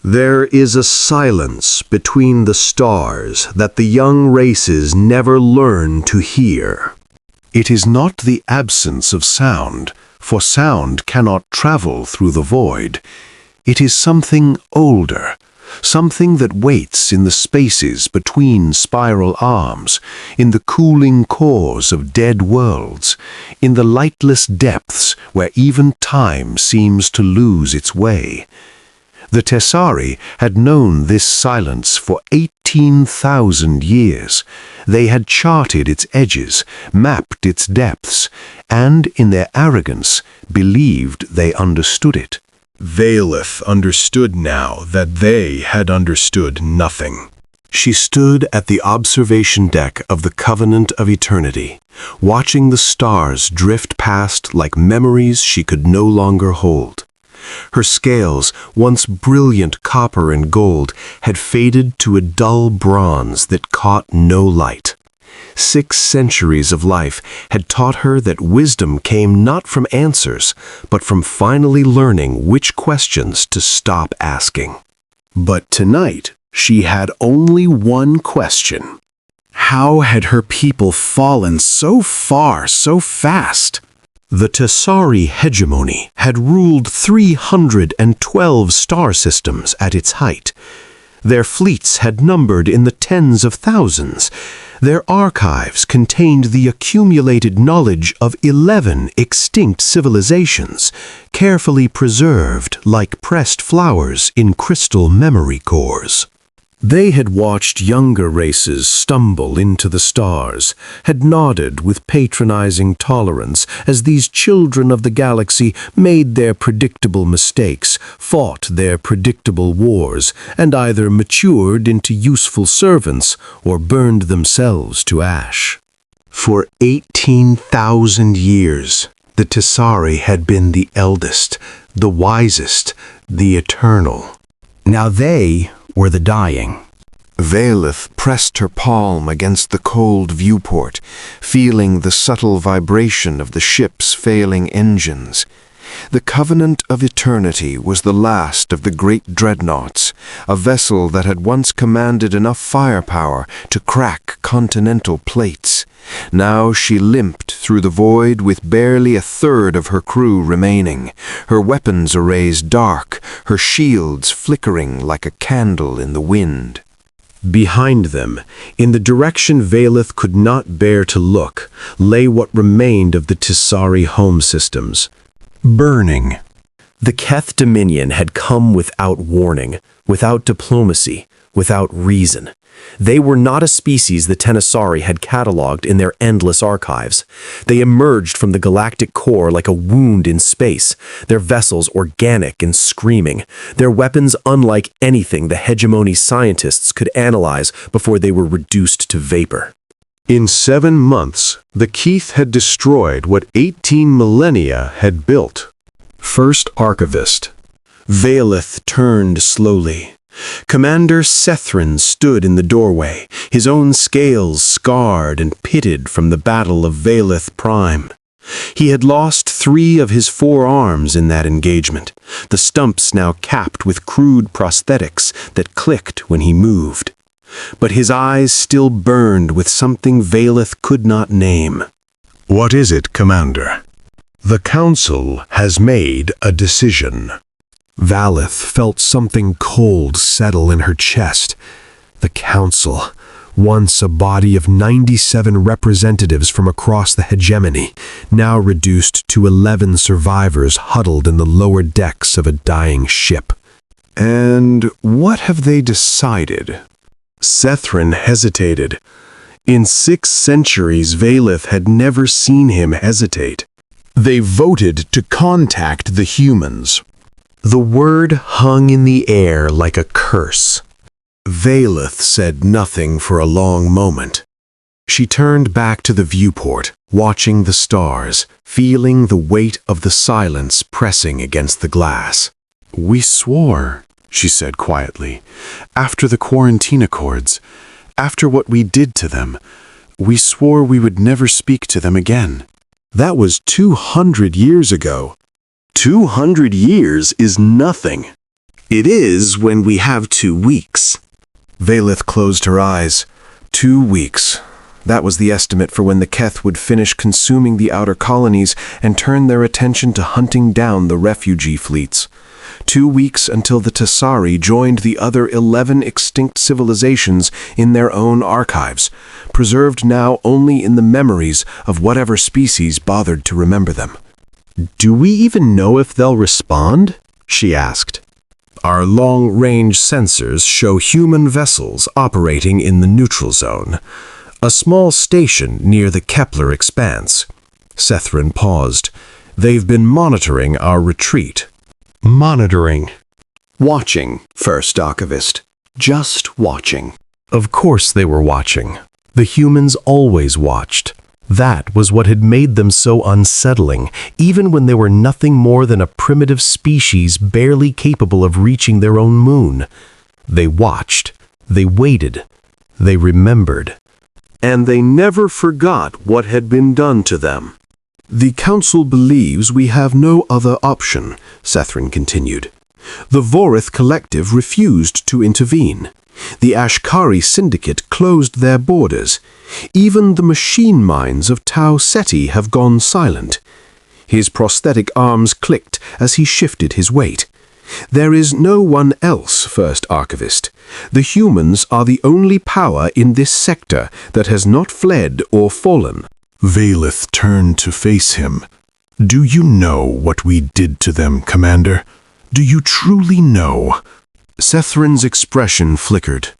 There is a silence between the stars that the young races never learn to hear. It is not the absence of sound, for sound cannot travel through the void. It is something older, something that waits in the spaces between spiral arms, in the cooling cores of dead worlds, in the lightless depths where even time seems to lose its way. The Tessari had known this silence for 18,000 years. They had charted its edges, mapped its depths, and, in their arrogance, believed they understood it. Vaelith understood now that they had understood nothing. She stood at the observation deck of the Covenant of Eternity, watching the stars drift past like memories she could no longer hold. Her scales, once brilliant copper and gold, had faded to a dull bronze that caught no light. 6 centuries of life had taught her that wisdom came not from answers, but from finally learning which questions to stop asking. But tonight, she had only one question. How had her people fallen so far, so fast? The Tessari hegemony had ruled 312 star systems at its height. Their fleets had numbered in the tens of thousands. Their archives contained the accumulated knowledge of 11 extinct civilizations, carefully preserved like pressed flowers in crystal memory cores. They had watched younger races stumble into the stars, had nodded with patronizing tolerance as these children of the galaxy made their predictable mistakes, fought their predictable wars, and either matured into useful servants or burned themselves to ash. For 18,000 years, the Tessari had been the eldest, the wisest, the eternal. Now they were the dying. Vaelith pressed her palm against the cold viewport, feeling the subtle vibration of the ship's failing engines. The Covenant of Eternity was the last of the great dreadnoughts, a vessel that had once commanded enough firepower to crack continental plates. Now she limped through the void with barely a third of her crew remaining, her weapons arrays dark, her shields flickering like a candle in the wind. Behind them, in the direction Vaelith could not bear to look, lay what remained of the Tessari home systems. Burning. The Keth Dominion had come without warning, without diplomacy, without reason. They were not a species the Tessari had catalogued in their endless archives. They emerged from the galactic core like a wound in space, their vessels organic and screaming, their weapons unlike anything the hegemony scientists could analyze before they were reduced to vapor. In 7 months, the Keith had destroyed what 18 millennia had built. First Archivist. Vaelith turned slowly. Commander Sethrin stood in the doorway, his own scales scarred and pitted from the Battle of Vaelith Prime. He had lost 3 of his 4 arms in that engagement, the stumps now capped with crude prosthetics that clicked when he moved. But his eyes still burned with something Vaelith could not name. "What is it, Commander?" "The Council has made a decision." Vaelith felt something cold settle in her chest. The Council, once a body of 97 representatives from across the hegemony, now reduced to 11 survivors huddled in the lower decks of a dying ship. "And what have they decided?" Sethrin hesitated. In 6 centuries, Vaelith had never seen him hesitate. "They voted to contact the humans." The word hung in the air like a curse. Vaelith said nothing for a long moment. She turned back to the viewport, watching the stars, feeling the weight of the silence pressing against the glass. "We swore," she said quietly, "after the quarantine accords, after what we did to them, we swore we would never speak to them again." That was 200 years ago. 200 years is nothing. It is when we have 2 weeks. Valith closed her eyes. 2 weeks. That was the estimate for when the Keth would finish consuming the outer colonies and turn their attention to hunting down the refugee fleets. 2 weeks until the Tassari joined the other 11 extinct civilizations in their own archives, preserved now only in the memories of whatever species bothered to remember them. "Do we even know if they'll respond?" she asked. "Our long-range sensors show human vessels operating in the neutral zone, a small station near the Kepler expanse." Sethrin paused. "They've been monitoring our retreat." "Monitoring." "Watching, First Archivist. Just watching." Of course they were watching. The humans always watched. That was what had made them so unsettling, even when they were nothing more than a primitive species barely capable of reaching their own moon. They watched. They waited. They remembered. And they never forgot what had been done to them. "The Council believes we have no other option," Sethrin continued. "The Vorith Collective refused to intervene. The Ashkari Syndicate closed their borders. Even the machine minds of Tau Ceti have gone silent." His prosthetic arms clicked as he shifted his weight. "There is no one else, First Archivist. The humans are the only power in this sector that has not fled or fallen." Valith turned to face him. "Do you know what we did to them, Commander? Do you truly know?" Sethrin's expression flickered.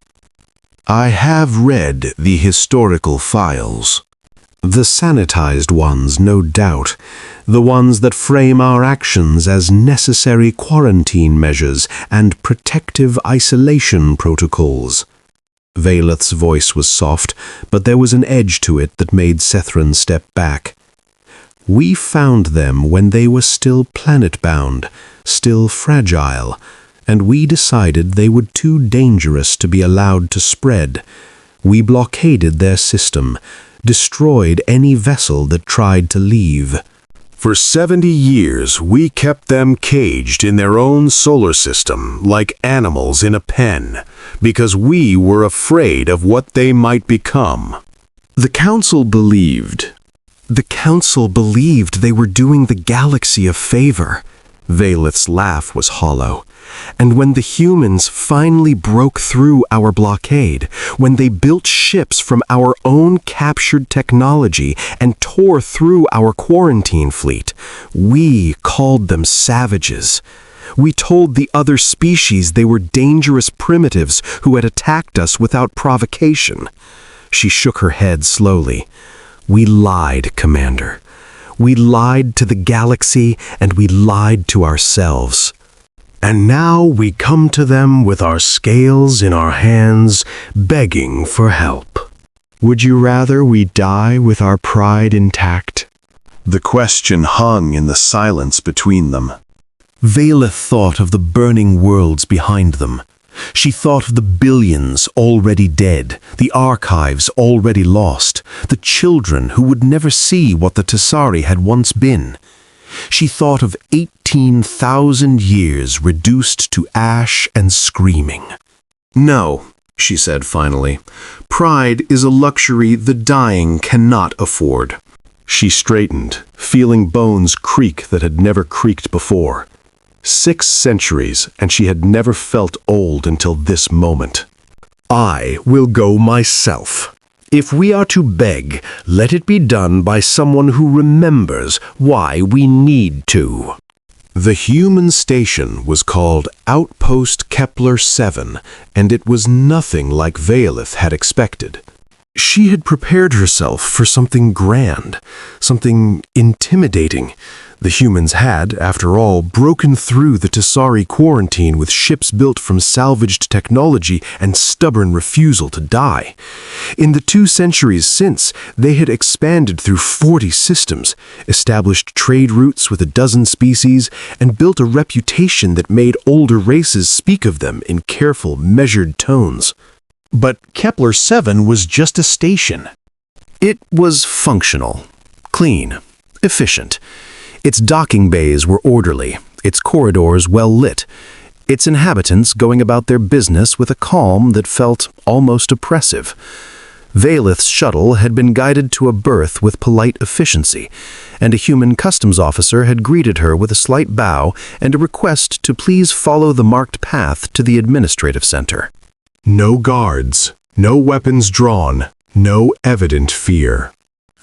"I have read the historical files. The sanitized ones, no doubt. The ones that frame our actions as necessary quarantine measures and protective isolation protocols." Valith's voice was soft, but there was an edge to it that made Sethrin step back. "We found them when they were still planet-bound, still fragile, and we decided they were too dangerous to be allowed to spread. We blockaded their system, destroyed any vessel that tried to leave. For 70 years, we kept them caged in their own solar system, like animals in a pen, because we were afraid of what they might become." The Council believed they were doing the galaxy a favor. Valith's laugh was hollow. "And when the humans finally broke through our blockade, when they built ships from our own captured technology and tore through our quarantine fleet, we called them savages. We told the other species they were dangerous primitives who had attacked us without provocation." She shook her head slowly. "We lied, Commander. We lied to the galaxy, and we lied to ourselves. And now we come to them with our scales in our hands, begging for help. Would you rather we die with our pride intact?" The question hung in the silence between them. Valith thought of the burning worlds behind them. She thought of the billions already dead, the archives already lost, the children who would never see what the Tassari had once been. She thought of 18,000 years reduced to ash and screaming. "No," she said finally. "Pride is a luxury the dying cannot afford." She straightened, feeling bones creak that had never creaked before. 6 centuries, and she had never felt old until this moment. "I will go myself. If we are to beg, let it be done by someone who remembers why we need to." The human station was called Outpost Kepler 7, and it was nothing like Valith had expected. She had prepared herself for something grand, something intimidating. The humans had, after all, broken through the Tassari quarantine with ships built from salvaged technology and stubborn refusal to die. In the 2 centuries since, they had expanded through 40 systems, established trade routes with a dozen species, and built a reputation that made older races speak of them in careful, measured tones. But Kepler 7 was just a station. It was functional, clean, efficient. Its docking bays were orderly, its corridors well lit. its inhabitants going about their business with a calm that felt almost oppressive. Valeth's shuttle had been guided to a berth with polite efficiency, and a human customs officer had greeted her with a slight bow and a request to please follow the marked path to the administrative center. No guards, no weapons drawn, no evident fear.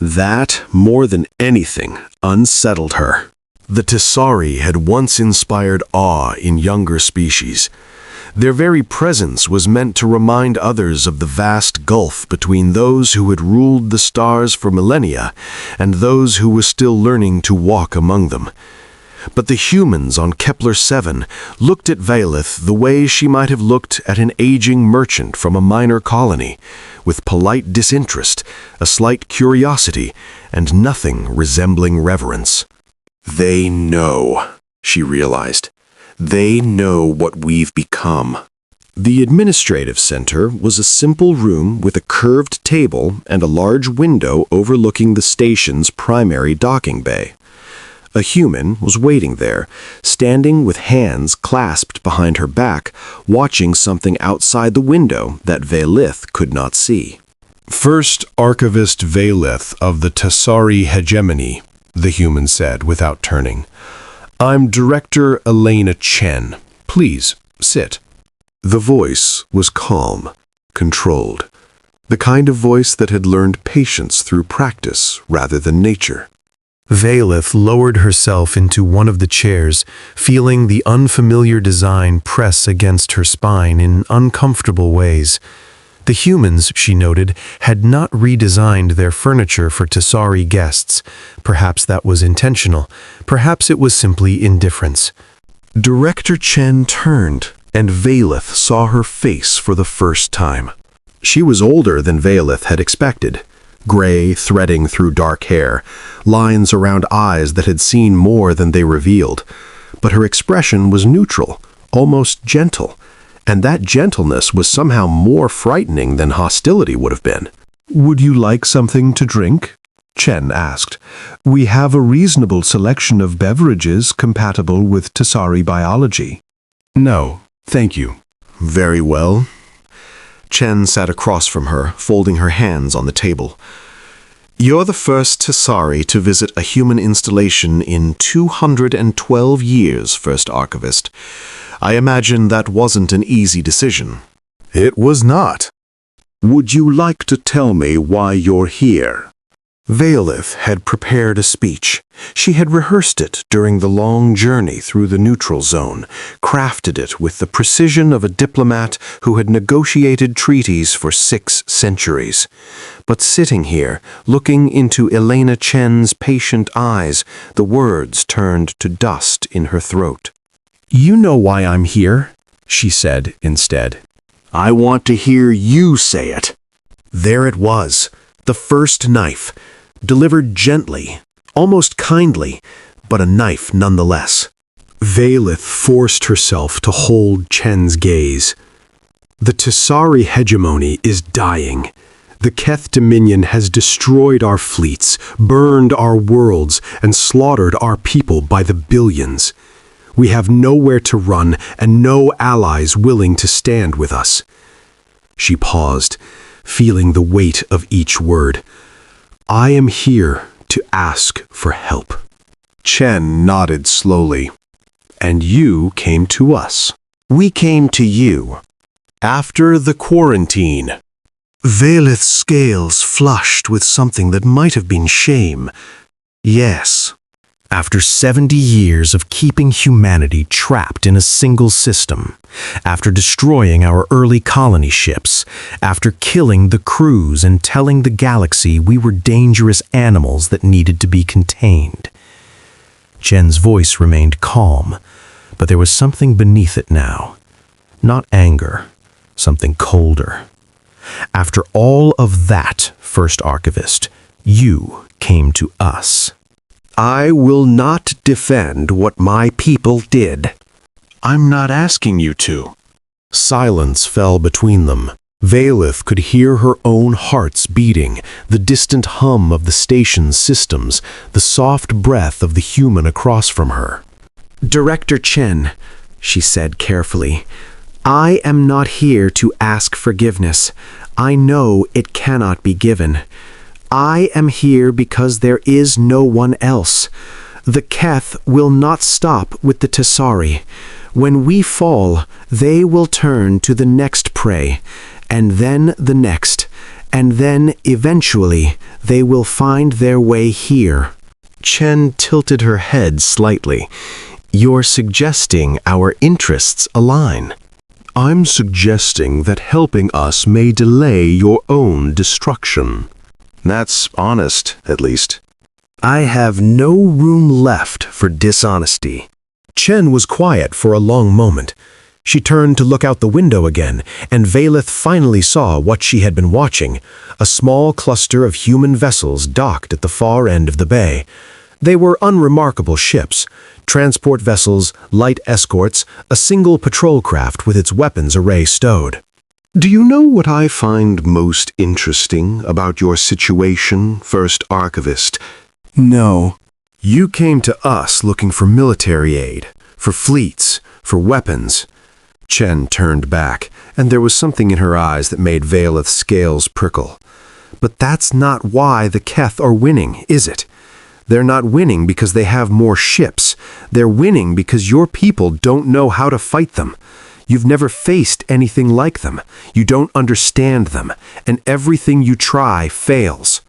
That, more than anything, unsettled her. The Tessari had once inspired awe in younger species. Their very presence was meant to remind others of the vast gulf between those who had ruled the stars for millennia and those who were still learning to walk among them. But the humans on Kepler 7 looked at Valeth the way she might have looked at an aging merchant from a minor colony, with polite disinterest, a slight curiosity, and nothing resembling reverence. They know, she realized. They know what we've become. The administrative center was a simple room with a curved table and a large window overlooking the station's primary docking bay. A human was waiting there, standing with hands clasped behind her back, watching something outside the window that Valeth could not see. First Archivist Valeth of the Tessari Hegemony, the human said without turning. I'm Director Elena Chen. Please, sit. The voice was calm, controlled. The kind of voice that had learned patience through practice rather than nature. Valeth lowered herself into one of the chairs, feeling the unfamiliar design press against her spine in uncomfortable ways. The humans, she noted, had not redesigned their furniture for Tessari guests. Perhaps that was intentional. Perhaps it was simply indifference. Director Chen turned, and Valeth saw her face for the first time. She was older than Valeth had expected. Gray threading through dark hair, lines around eyes that had seen more than they revealed. But her expression was neutral, almost gentle. And that gentleness was somehow more frightening than hostility would have been. Would you like something to drink? Chen asked. We have a reasonable selection of beverages compatible with Tessari biology. No, thank you. Very well. Chen sat across from her, folding her hands on the table. You're the first Tessari to visit a human installation in 212 years, First Archivist. I imagine that wasn't an easy decision. It was not. Would you like to tell me why you're here? Valeth had prepared a speech. She had rehearsed it during the long journey through the neutral zone, crafted it with the precision of a diplomat who had negotiated treaties for 6 centuries. But sitting here, looking into Elena Chen's patient eyes, the words turned to dust in her throat. You know why I'm here, she said instead. I want to hear you say it. There it was, the first knife, delivered gently, almost kindly, but a knife nonetheless. Valeth forced herself to hold Chen's gaze. The Tessari hegemony is dying. The Keth Dominion has destroyed our fleets, burned our worlds, and slaughtered our people by the billions. We have nowhere to run and no allies willing to stand with us. She paused, feeling the weight of each word. I am here to ask for help. Chen nodded slowly. And you came to us. We came to you. After the quarantine. Valeth's scales flushed with something that might have been shame. Yes. After 70 years of keeping humanity trapped in a single system, after destroying our early colony ships, after killing the crews and telling the galaxy we were dangerous animals that needed to be contained. Chen's voice remained calm, but there was something beneath it now. Not anger, something colder. After all of that, First Archivist, you came to us. I will not defend what my people did. I'm not asking you to. Silence fell between them. Valeth could hear her own heart's beating, the distant hum of the station's systems, the soft breath of the human across from her. Director Chen, she said carefully. "I am not here to ask forgiveness. I know it cannot be given. I am here because there is no one else. The Keth will not stop with the Tessari. When we fall, they will turn to the next prey, and then the next, and then eventually they will find their way here." Chen tilted her head slightly. "You're suggesting our interests align." "I'm suggesting that helping us may delay your own destruction." "That's honest, at least." "I have no room left for dishonesty." Chen was quiet for a long moment. She turned to look out the window again, and Valeth finally saw what she had been watching, a small cluster of human vessels docked at the far end of the bay. They were unremarkable ships, transport vessels, light escorts, a single patrol craft with its weapons array stowed. "Do you know what I find most interesting about your situation, First Archivist?" "No." "You came to us looking for military aid, for fleets, for weapons." Chen turned back, and there was something in her eyes that made Valeth's scales prickle. "But that's not why the Keth are winning, is it? They're not winning because they have more ships. They're winning because your people don't know how to fight them. You've never faced anything like them. You don't understand them, and everything you try fails."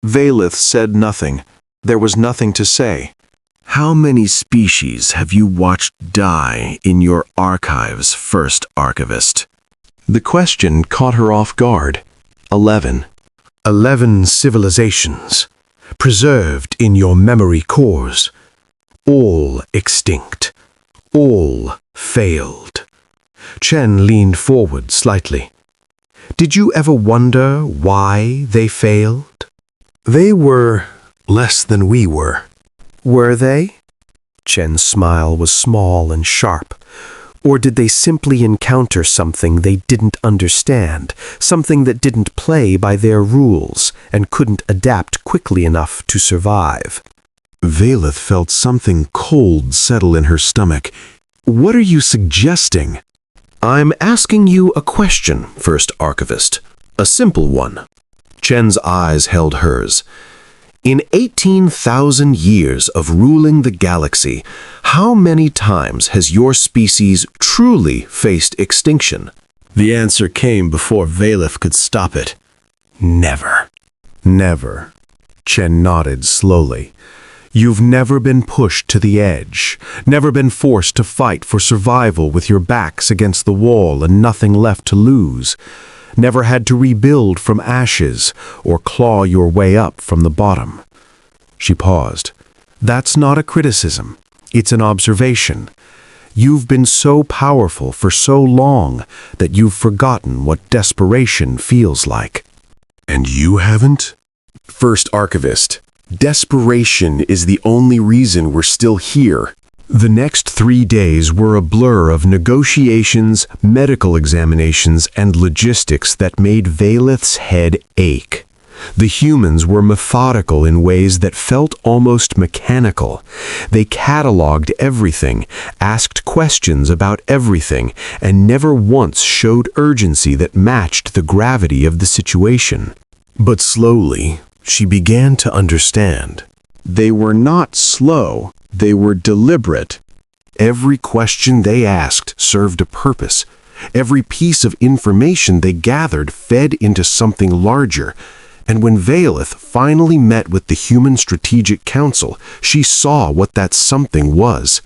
Valeth said nothing. There was nothing to say. "How many species have you watched die in your archives, First Archivist?" The question caught her off guard. 11. 11 civilizations, preserved in your memory cores. All extinct. All failed. Chen leaned forward slightly. "Did you ever wonder why they failed?" "They were less than we were." "Were they?" Chen's smile was small and sharp. "Or did they simply encounter something they didn't understand, something that didn't play by their rules and couldn't adapt quickly enough to survive?" Valeth felt something cold settle in her stomach. "What are you suggesting?" "I'm asking you a question, First Archivist. A simple one." Chen's eyes held hers. "In 18,000 years of ruling the galaxy, how many times has your species truly faced extinction?" The answer came before Valeth could stop it. "Never." "Never." Chen nodded slowly. "You've never been pushed to the edge, never been forced to fight for survival with your backs against the wall and nothing left to lose. Never had to rebuild from ashes or claw your way up from the bottom." She paused. "That's not a criticism. It's an observation. You've been so powerful for so long that you've forgotten what desperation feels like." "And you haven't?" "First Archivist, desperation is the only reason we're still here." The next 3 days were a blur of negotiations, medical examinations, and logistics that made Valeth's head ache. The humans were methodical in ways that felt almost mechanical. They cataloged everything, asked questions about everything, and never once showed urgency that matched the gravity of the situation. But slowly, she began to understand. They were not slow. They were deliberate. Every question they asked served a purpose. Every piece of information they gathered fed into something larger. And when Valeth finally met with the Human Strategic Council, she saw what that something was.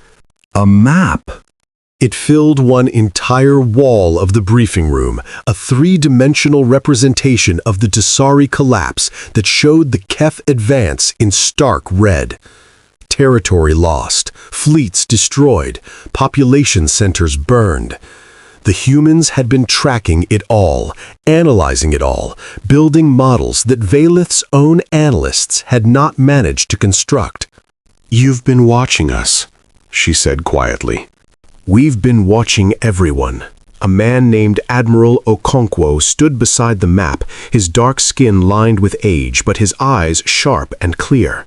A map. It filled one entire wall of the briefing room, a 3-dimensional representation of the Tessari collapse that showed the Keth advance in stark red. Territory lost, fleets destroyed, population centers burned. The humans had been tracking it all, analyzing it all, building models that Valeth's own analysts had not managed to construct. "You've been watching us," she said quietly. "We've been watching everyone." A man named Admiral Okonkwo stood beside the map, his dark skin lined with age, but his eyes sharp and clear.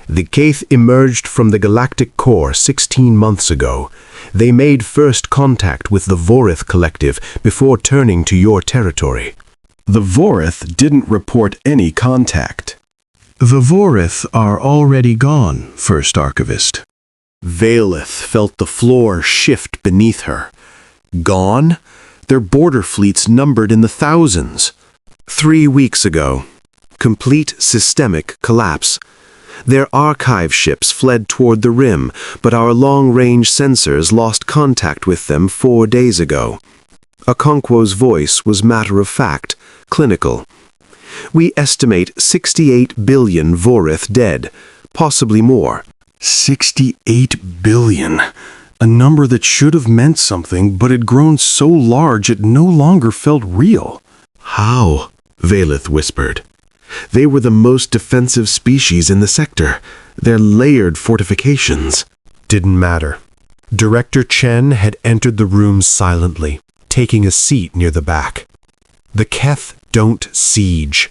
The Kaith emerged from the galactic core 16 months ago. They made first contact with the Vorith Collective before turning to your territory. The Vorith didn't report any contact. The Vorith are already gone, First Archivist. Valeth felt the floor shift beneath her. Gone? Their border fleets numbered in the thousands. 3 weeks ago. Complete systemic collapse. Their archive ships fled toward the rim, but our long-range sensors lost contact with them 4 days ago. Okonkwo's voice was matter-of-fact, clinical. We estimate 68 billion Vorith dead, possibly more. 68 billion. A number that should have meant something, but had grown so large it no longer felt real. How? Valeth whispered. They were the most defensive species in the sector. Their layered fortifications. Didn't matter. Director Chen had entered the room silently, taking a seat near the back. The Keth don't siege.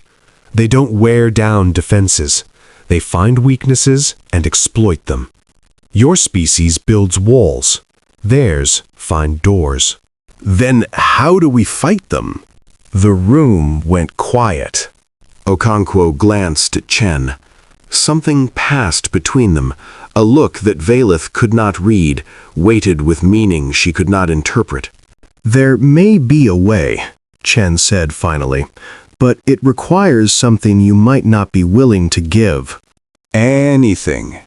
They don't wear down defenses. They find weaknesses and exploit them. Your species builds walls. Theirs find doors. Then how do we fight them? The room went quiet. Okonkwo glanced at Chen. Something passed between them, a look that Valeth could not read, weighted with meaning she could not interpret. There may be a way, Chen said finally, but it requires something you might not be willing to give. Anything.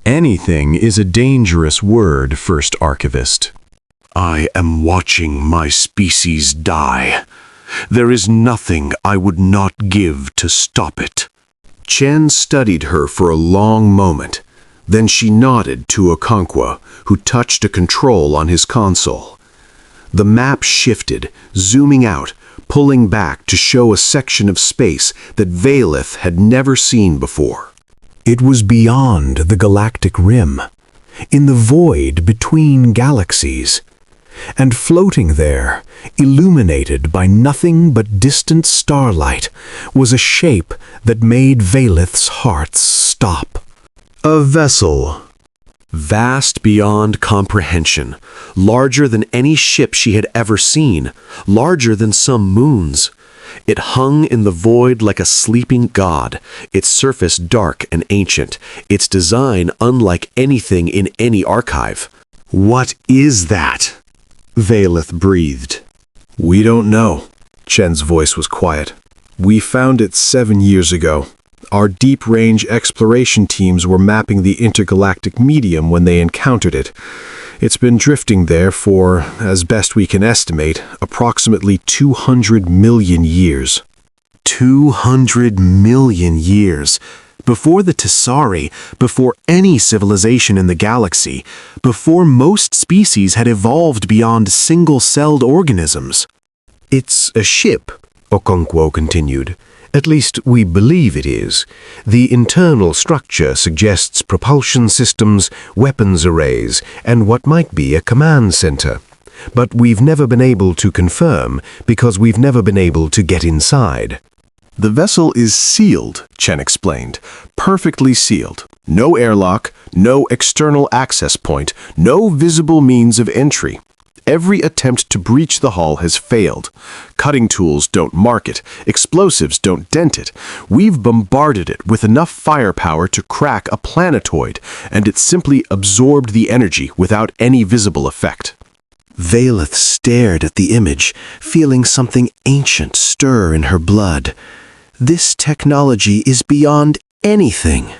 Anything is a dangerous word, First Archivist. I am watching my species die. There is nothing I would not give to stop it. Chen studied her for a long moment. Then she nodded to Okonkwo, who touched a control on his console. The map shifted, zooming out, pulling back to show a section of space that Valeth had never seen before. It was beyond the galactic rim, in the void between galaxies. And floating there, illuminated by nothing but distant starlight, was a shape that made Valeth's heart stop. A vessel. Vast beyond comprehension, larger than any ship she had ever seen, larger than some moons. It hung in the void like a sleeping god, its surface dark and ancient, its design unlike anything in any archive. What is that? Valeth breathed. We don't know. Chen's voice was quiet. We found it 7 years ago. Our deep-range exploration teams were mapping the intergalactic medium when they encountered it. It's been drifting there for, as best we can estimate, approximately 200 million years. 200 million years. Before the Tessari, before any civilization in the galaxy, before most species had evolved beyond single-celled organisms. It's a ship, Okonkwo continued. At least we believe it is. The internal structure suggests propulsion systems, weapons arrays, and what might be a command center. But we've never been able to confirm because we've never been able to get inside. The vessel is sealed, Chen explained. Perfectly sealed. No airlock, no external access point, no visible means of entry. Every attempt to breach the hull has failed. Cutting tools don't mark it. Explosives don't dent it. We've bombarded it with enough firepower to crack a planetoid, and it simply absorbed the energy without any visible effect. Valeth stared at the image, feeling something ancient stir in her blood. This technology is beyond anything.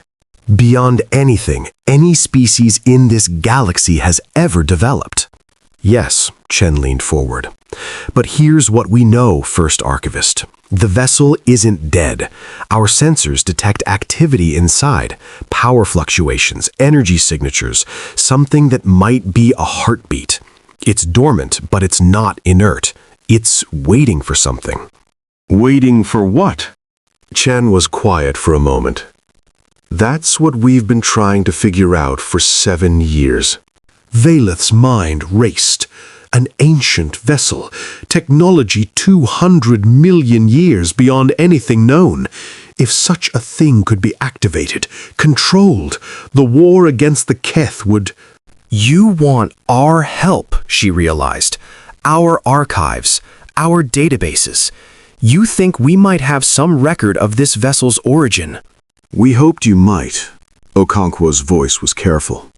Beyond anything any species in this galaxy has ever developed. Yes, Chen leaned forward. But here's what we know, First Archivist. The vessel isn't dead. Our sensors detect activity inside, power fluctuations, energy signatures, something that might be a heartbeat. It's dormant, but it's not inert. It's waiting for something. Waiting for what? Chen was quiet for a moment. That's what we've been trying to figure out for 7 years. Valeth's mind raced. An ancient vessel, technology 200 million years beyond anything known. If such a thing could be activated, controlled, the war against the Keth would... You want our help, she realized. Our archives, our databases. You think we might have some record of this vessel's origin. We hoped you might. Okonkwo's voice was careful.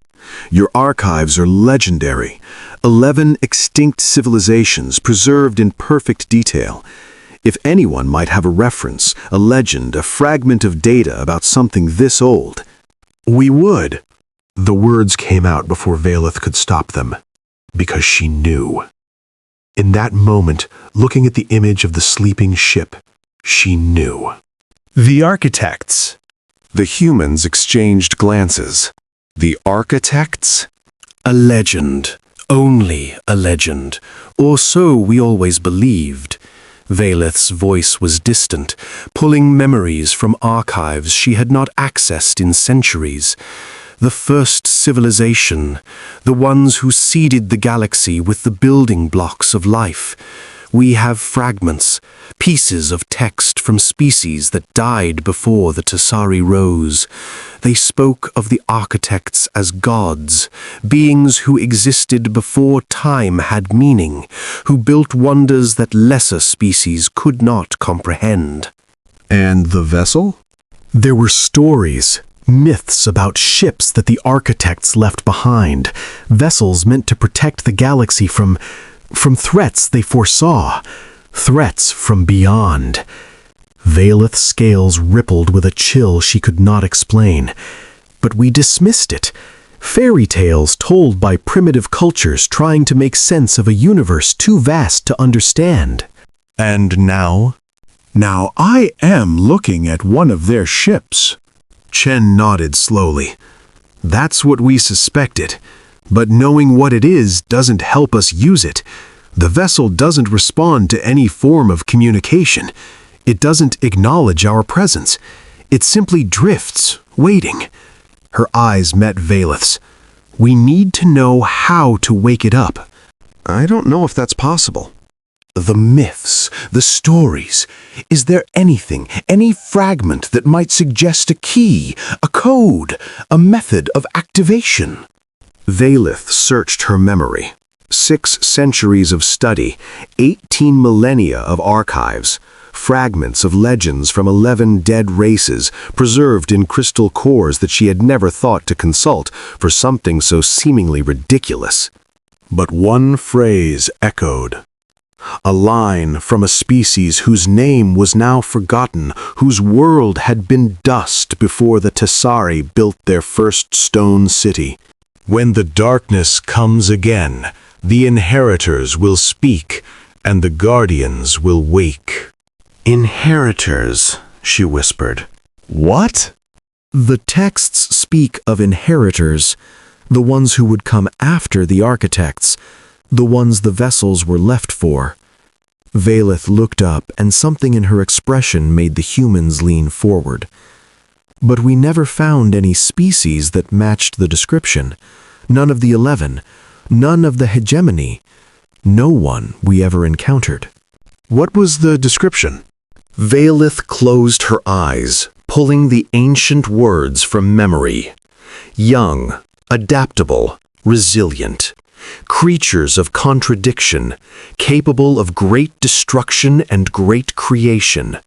Your archives are legendary. 11 extinct civilizations preserved in perfect detail. If anyone might have a reference, a legend, a fragment of data about something this old, we would. The words came out before Valeth could stop them, because she knew. In that moment, looking at the image of the sleeping ship, she knew. The architects. The humans exchanged glances. The architects? A legend. Only a legend. Or so we always believed. Valeth's voice was distant, pulling memories from archives she had not accessed in centuries. The first civilization, the ones who seeded the galaxy with the building blocks of life. We have fragments, pieces of text from species that died before the Tasari rose. They spoke of the architects as gods, beings who existed before time had meaning, who built wonders that lesser species could not comprehend. And the vessel? There were stories, myths about ships that the architects left behind, vessels meant to protect the galaxy from threats they foresaw, threats from beyond. Valeth's scales rippled with a chill she could not explain. But we dismissed it. Fairy tales told by primitive cultures trying to make sense of a universe too vast to understand. And now? Now I am looking at one of their ships. Chen nodded slowly. That's what we suspected. But knowing what it is doesn't help us use it. The vessel doesn't respond to any form of communication. It doesn't acknowledge our presence. It simply drifts, waiting. Her eyes met Valeth's. We need to know how to wake it up. I don't know if that's possible. The myths, the stories. Is there anything, any fragment that might suggest a key, a code, a method of activation? Valeth searched her memory. 6 centuries of study, 18 millennia of archives, fragments of legends from 11 dead races preserved in crystal cores that she had never thought to consult for something so seemingly ridiculous. But one phrase echoed. A line from a species whose name was now forgotten, whose world had been dust before the Tasari built their first stone city. When the darkness comes again, the inheritors will speak, and the guardians will wake. Inheritors, she whispered. What? The texts speak of inheritors, the ones who would come after the architects, the ones the vessels were left for. Valeth looked up, and something in her expression made the humans lean forward. But we never found any species that matched the description. None of the 11, none of the hegemony, no one we ever encountered. What was the description? Valeth closed her eyes, pulling the ancient words from memory. Young, adaptable, resilient. Creatures of contradiction, capable of great destruction and great creation,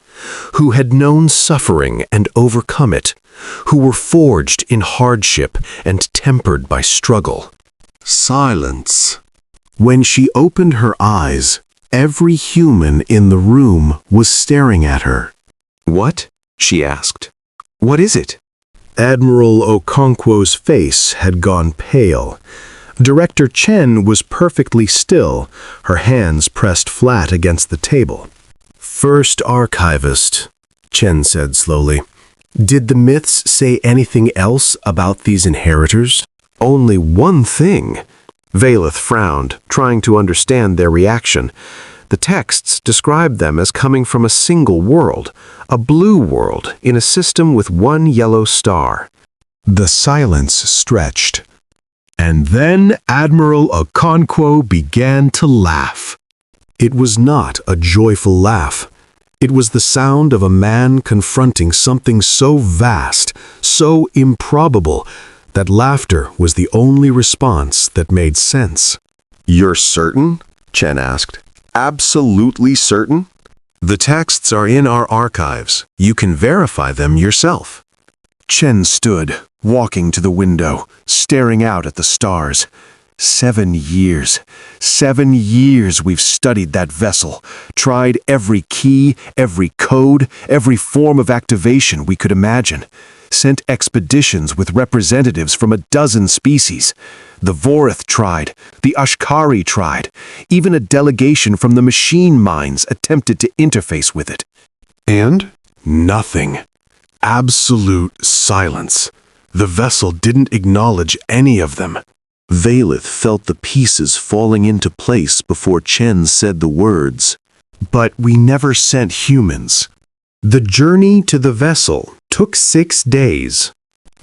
who had known suffering and overcome it, who were forged in hardship and tempered by struggle. Silence. When she opened her eyes, every human in the room was staring at her. What? She asked. What is it? Admiral Okonkwo's face had gone pale. Director Chen was perfectly still, her hands pressed flat against the table. First archivist, Chen said slowly. Did the myths say anything else about these inheritors? Only one thing. Valeth frowned, trying to understand their reaction. The texts described them as coming from a single world, a blue world in a system with one yellow star. The silence stretched. And then Admiral Okonkwo began to laugh. It was not a joyful laugh. It was the sound of a man confronting something so vast, so improbable, that laughter was the only response that made sense. "You're certain?" Chen asked. "Absolutely certain?" The texts are in our archives. You can verify them yourself. Chen stood, walking to the window, staring out at the stars. 7 years. 7 years we've studied that vessel, tried every key, every code, every form of activation we could imagine, sent expeditions with representatives from a dozen species. The Vorith tried, the Ashkari tried, even a delegation from the machine minds attempted to interface with it. And nothing. Absolute silence. The vessel didn't acknowledge any of them. Valeth felt the pieces falling into place before Chen said the words. But we never sent humans. The journey to the vessel took 6 days.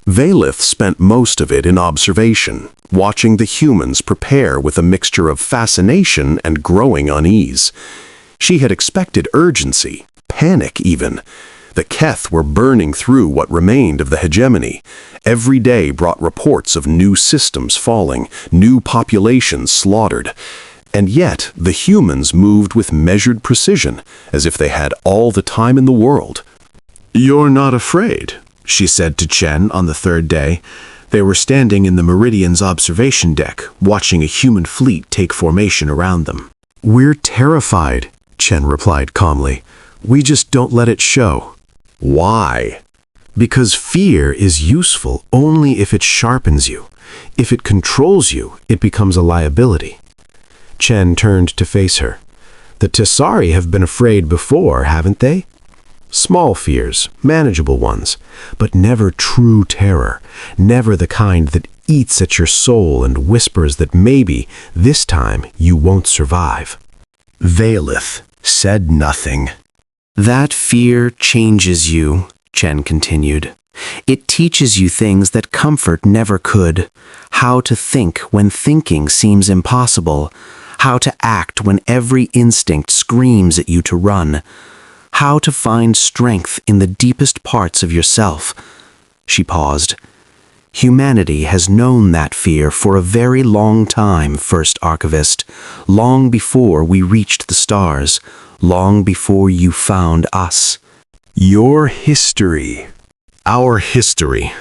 Valeth spent most of it in observation, watching the humans prepare with a mixture of fascination and growing unease. She had expected urgency, panic even. The Keth were burning through what remained of the hegemony. Every day brought reports of new systems falling, new populations slaughtered. And yet the humans moved with measured precision, as if they had all the time in the world. "You're not afraid," she said to Chen on the 3rd day. They were standing in the Meridian's observation deck, watching a human fleet take formation around them. "We're terrified," Chen replied calmly. "We just don't let it show." Why? Because fear is useful only if it sharpens you. If it controls you, it becomes a liability. Chen turned to face her. "The Tessari have been afraid before, haven't they? Small fears, manageable ones, but never true terror, never the kind that eats at your soul and whispers that maybe, this time, you won't survive." Valeth said nothing. "That fear changes you," Chen continued. "It teaches you things that comfort never could. How to think when thinking seems impossible. How to act when every instinct screams at you to run. How to find strength in the deepest parts of yourself." She paused. "Humanity has known that fear for a very long time, First Archivist, long before we reached the stars, long before you found us." "Your history." "Our history."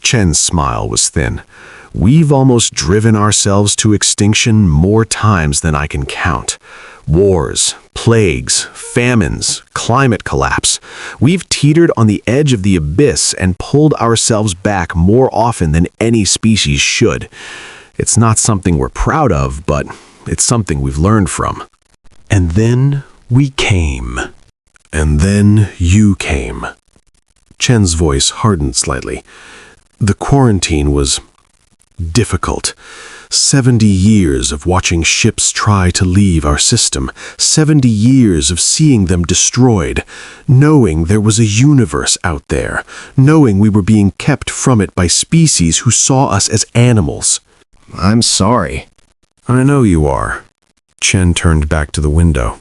Chen's smile was thin. "We've almost driven ourselves to extinction more times than I can count. Wars, plagues, famines, climate collapse. We've teetered on the edge of the abyss and pulled ourselves back more often than any species should. It's not something we're proud of, but it's something we've learned from. And then we came. And then you came." Chen's voice hardened slightly. "The quarantine was difficult. 70 years of watching ships try to leave our system, 70 years of seeing them destroyed, knowing there was a universe out there, knowing we were being kept from it by species who saw us as animals." "I'm sorry." "I know you are." Chen turned back to the window.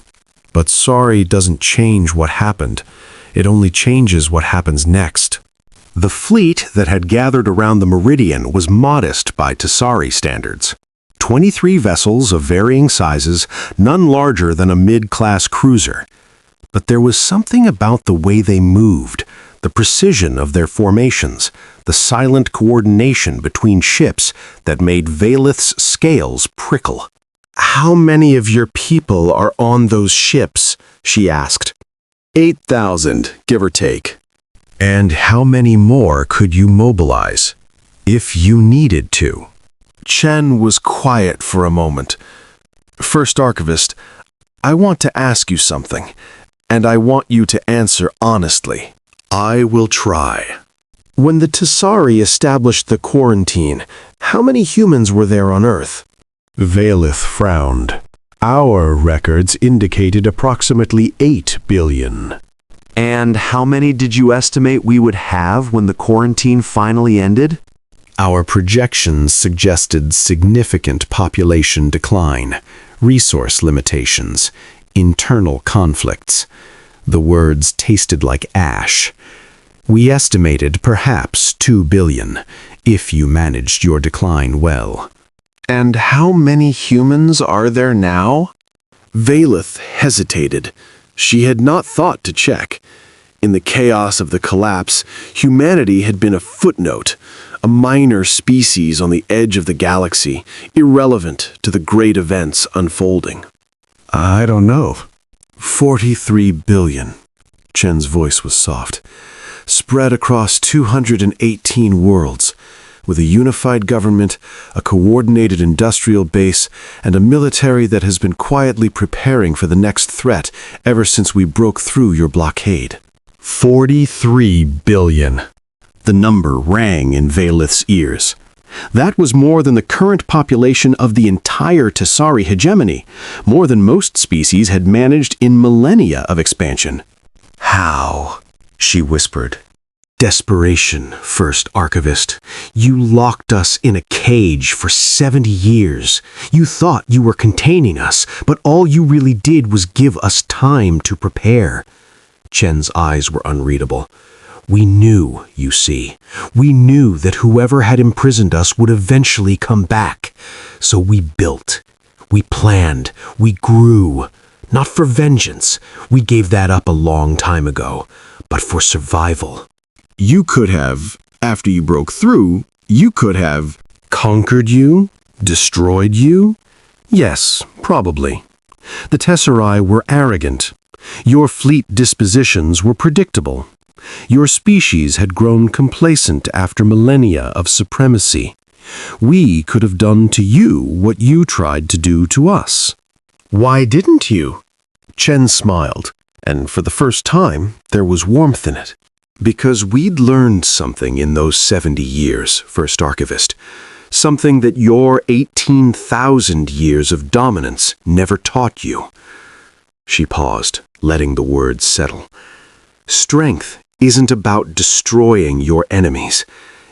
"But sorry doesn't change what happened. It only changes what happens next." The fleet that had gathered around the Meridian was modest by Tessari standards. 23 vessels of varying sizes, none larger than a mid-class cruiser. But there was something about the way they moved, the precision of their formations, the silent coordination between ships that made Valeth's scales prickle. "How many of your people are on those ships?" she asked. 8,000, give or take. "And how many more could you mobilize, if you needed to?" Chen was quiet for a moment. "First Archivist, I want to ask you something, and I want you to answer honestly." "I will try." "When the Tessari established the quarantine, how many humans were there on Earth?" Valeth frowned. "Our records indicated approximately 8 billion. "And how many did you estimate we would have when the quarantine finally ended?" Our projections suggested significant population decline, resource limitations, internal conflicts. The words tasted like ash. We estimated perhaps 2 billion, if you managed your decline well. And how many humans are there now? Valeth hesitated. She had not thought to check. In the chaos of the collapse, humanity had been a footnote, a minor species on the edge of the galaxy, irrelevant to the great events unfolding. I don't know. 43 billion. Chen's voice was soft. Spread across 218 worlds, with a unified government, a coordinated industrial base, and a military that has been quietly preparing for the next threat ever since we broke through your blockade. 43 billion. The number rang in Valeth's ears. That was more than the current population of the entire Tessari hegemony, more than most species had managed in millennia of expansion. How? She whispered. Desperation, First Archivist. You locked us in a cage for 70 years. You thought you were containing us, but all you really did was give us time to prepare. Chen's eyes were unreadable. We knew, you see. We knew that whoever had imprisoned us would eventually come back. So we built. We planned. We grew. Not for vengeance. We gave that up a long time ago. But for survival. You could have, after you broke through, you could have conquered you? Destroyed you? Yes, probably. The Tessari were arrogant. Your fleet dispositions were predictable. Your species had grown complacent after millennia of supremacy. We could have done to you what you tried to do to us. Why didn't you? Chen smiled, and for the first time, there was warmth in it. Because we'd learned something in those 70 years, First Archivist. Something that your 18,000 years of dominance never taught you. She paused, letting the words settle. Strength isn't about destroying your enemies.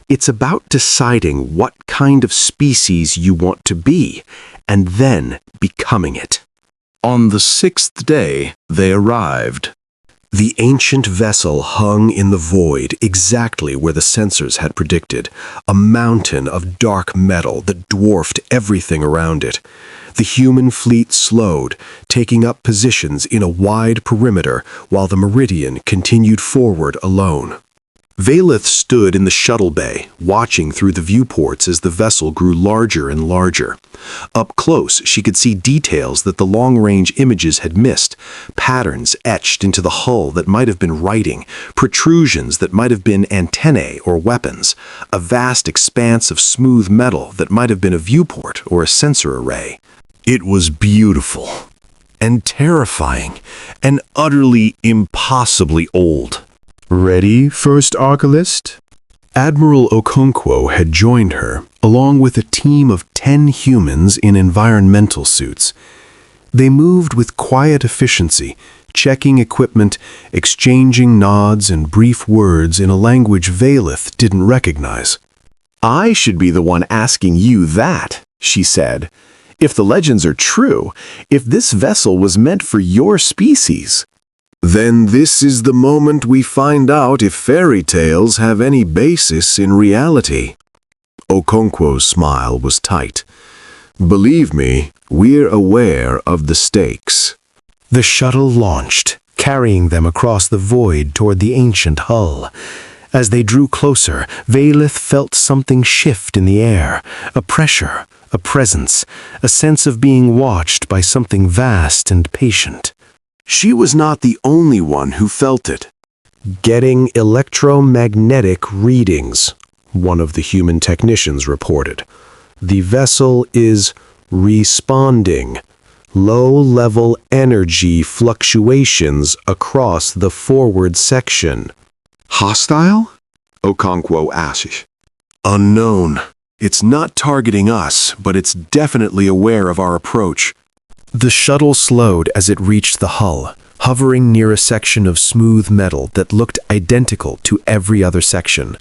It's about deciding what kind of species you want to be, and then becoming it. On the 6th day, they arrived. The ancient vessel hung in the void exactly where the sensors had predicted, a mountain of dark metal that dwarfed everything around it. The human fleet slowed, taking up positions in a wide perimeter while the Meridian continued forward alone. Valeth stood in the shuttle bay, watching through the viewports as the vessel grew larger and larger. Up close, she could see details that the long-range images had missed, patterns etched into the hull that might have been writing, protrusions that might have been antennae or weapons, a vast expanse of smooth metal that might have been a viewport or a sensor array. It was beautiful, and terrifying, and utterly impossibly old. Ready, First Archivist? Admiral Okonkwo had joined her, along with a team of 10 humans in environmental suits. They moved with quiet efficiency, checking equipment, exchanging nods and brief words in a language Valeth didn't recognize. I should be the one asking you that, she said. If the legends are true, if this vessel was meant for your species. Then this is the moment we find out if fairy tales have any basis in reality. Okonkwo's smile was tight. Believe me, we're aware of the stakes. The shuttle launched, carrying them across the void toward the ancient hull. As they drew closer, Valeth felt something shift in the air, a pressure, a presence, a sense of being watched by something vast and patient. She was not the only one who felt it. Getting electromagnetic readings, one of the human technicians reported. The vessel is responding. Low-level energy fluctuations across the forward section. Hostile? Okonkwo asked. Unknown. It's not targeting us, but it's definitely aware of our approach. The shuttle slowed as it reached the hull, hovering near a section of smooth metal that looked identical to every other section.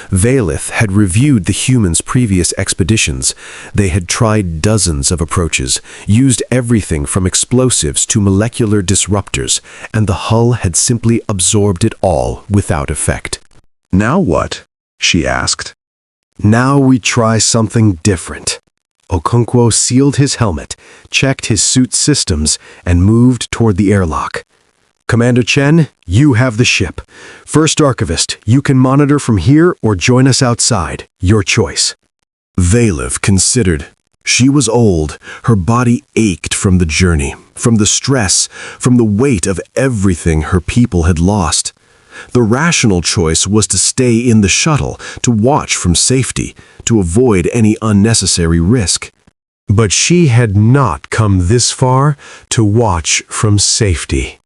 Valeth had reviewed the humans' previous expeditions. They had tried dozens of approaches, used everything from explosives to molecular disruptors, and the hull had simply absorbed it all without effect. Now what? She asked. Now we try something different. Okonkwo sealed his helmet, checked his suit's systems, and moved toward the airlock. Commander Chen, you have the ship. First Archivist, you can monitor from here or join us outside. Your choice. Valeth considered. She was old. Her body ached from the journey, from the stress, from the weight of everything her people had lost. The rational choice was to stay in the shuttle, to watch from safety, to avoid any unnecessary risk. But she had not come this far to watch from safety.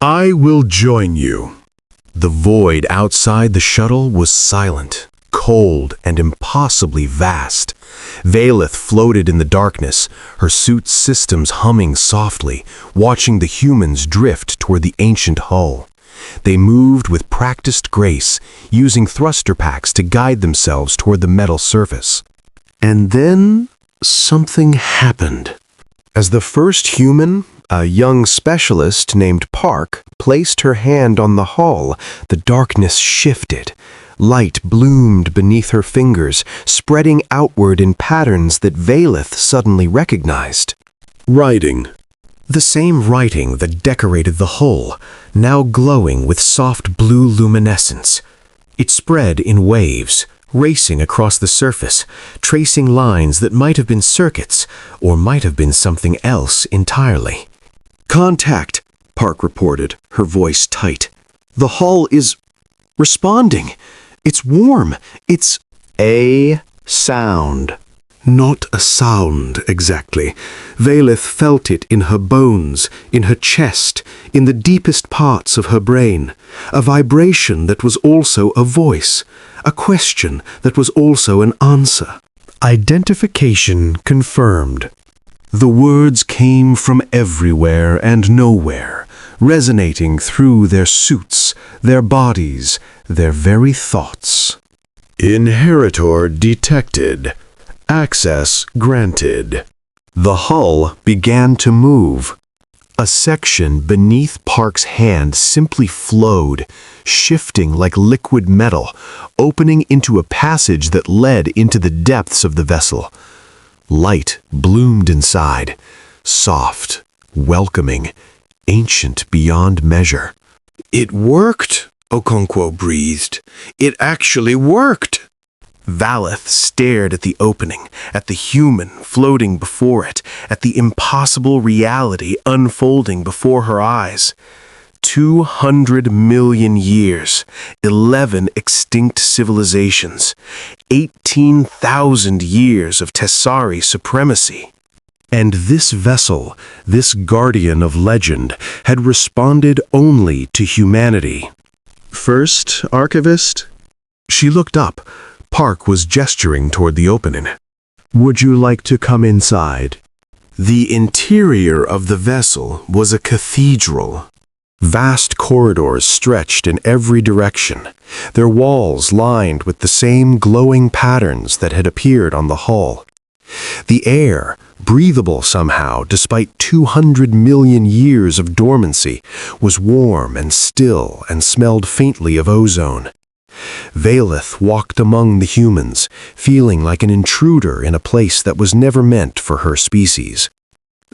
I will join you. The void outside the shuttle was silent, cold, and impossibly vast. Valeth floated in the darkness, her suit's systems humming softly, watching the humans drift toward the ancient hull. They moved with practiced grace, using thruster packs to guide themselves toward the metal surface. And then something happened. As the first human, a young specialist named Park, placed her hand on the hull, the darkness shifted. Light bloomed beneath her fingers, spreading outward in patterns that Valeth suddenly recognized. Writing. The same writing that decorated the hull, now glowing with soft blue luminescence. It spread in waves, racing across the surface, tracing lines that might have been circuits, or might have been something else entirely. Contact, Park reported, her voice tight. The hull is responding. It's warm. It's a sound. Not a sound, exactly. Valeth felt it in her bones, in her chest, in the deepest parts of her brain. A vibration that was also a voice. A question that was also an answer. Identification confirmed. The words came from everywhere and nowhere, resonating through their suits, their bodies, their very thoughts. Inheritor detected. Access granted. The hull began to move. A section beneath Park's hand simply flowed, shifting like liquid metal, opening into a passage that led into the depths of the vessel. Light bloomed inside, soft, welcoming, ancient beyond measure. It worked, Okonkwo breathed. It actually worked. Valeth stared at the opening, at the human floating before it, at the impossible reality unfolding before her eyes. 200 million years, 11 extinct civilizations, 18,000 years of Tessari supremacy. And this vessel, this guardian of legend, had responded only to humanity. First, Archivist? She looked up. Park was gesturing toward the opening. Would you like to come inside? The interior of the vessel was a cathedral. Vast corridors stretched in every direction, their walls lined with the same glowing patterns that had appeared on the hull. The air, breathable somehow despite 200 million years of dormancy, was warm and still and smelled faintly of ozone. Valeth walked among the humans, feeling like an intruder in a place that was never meant for her species.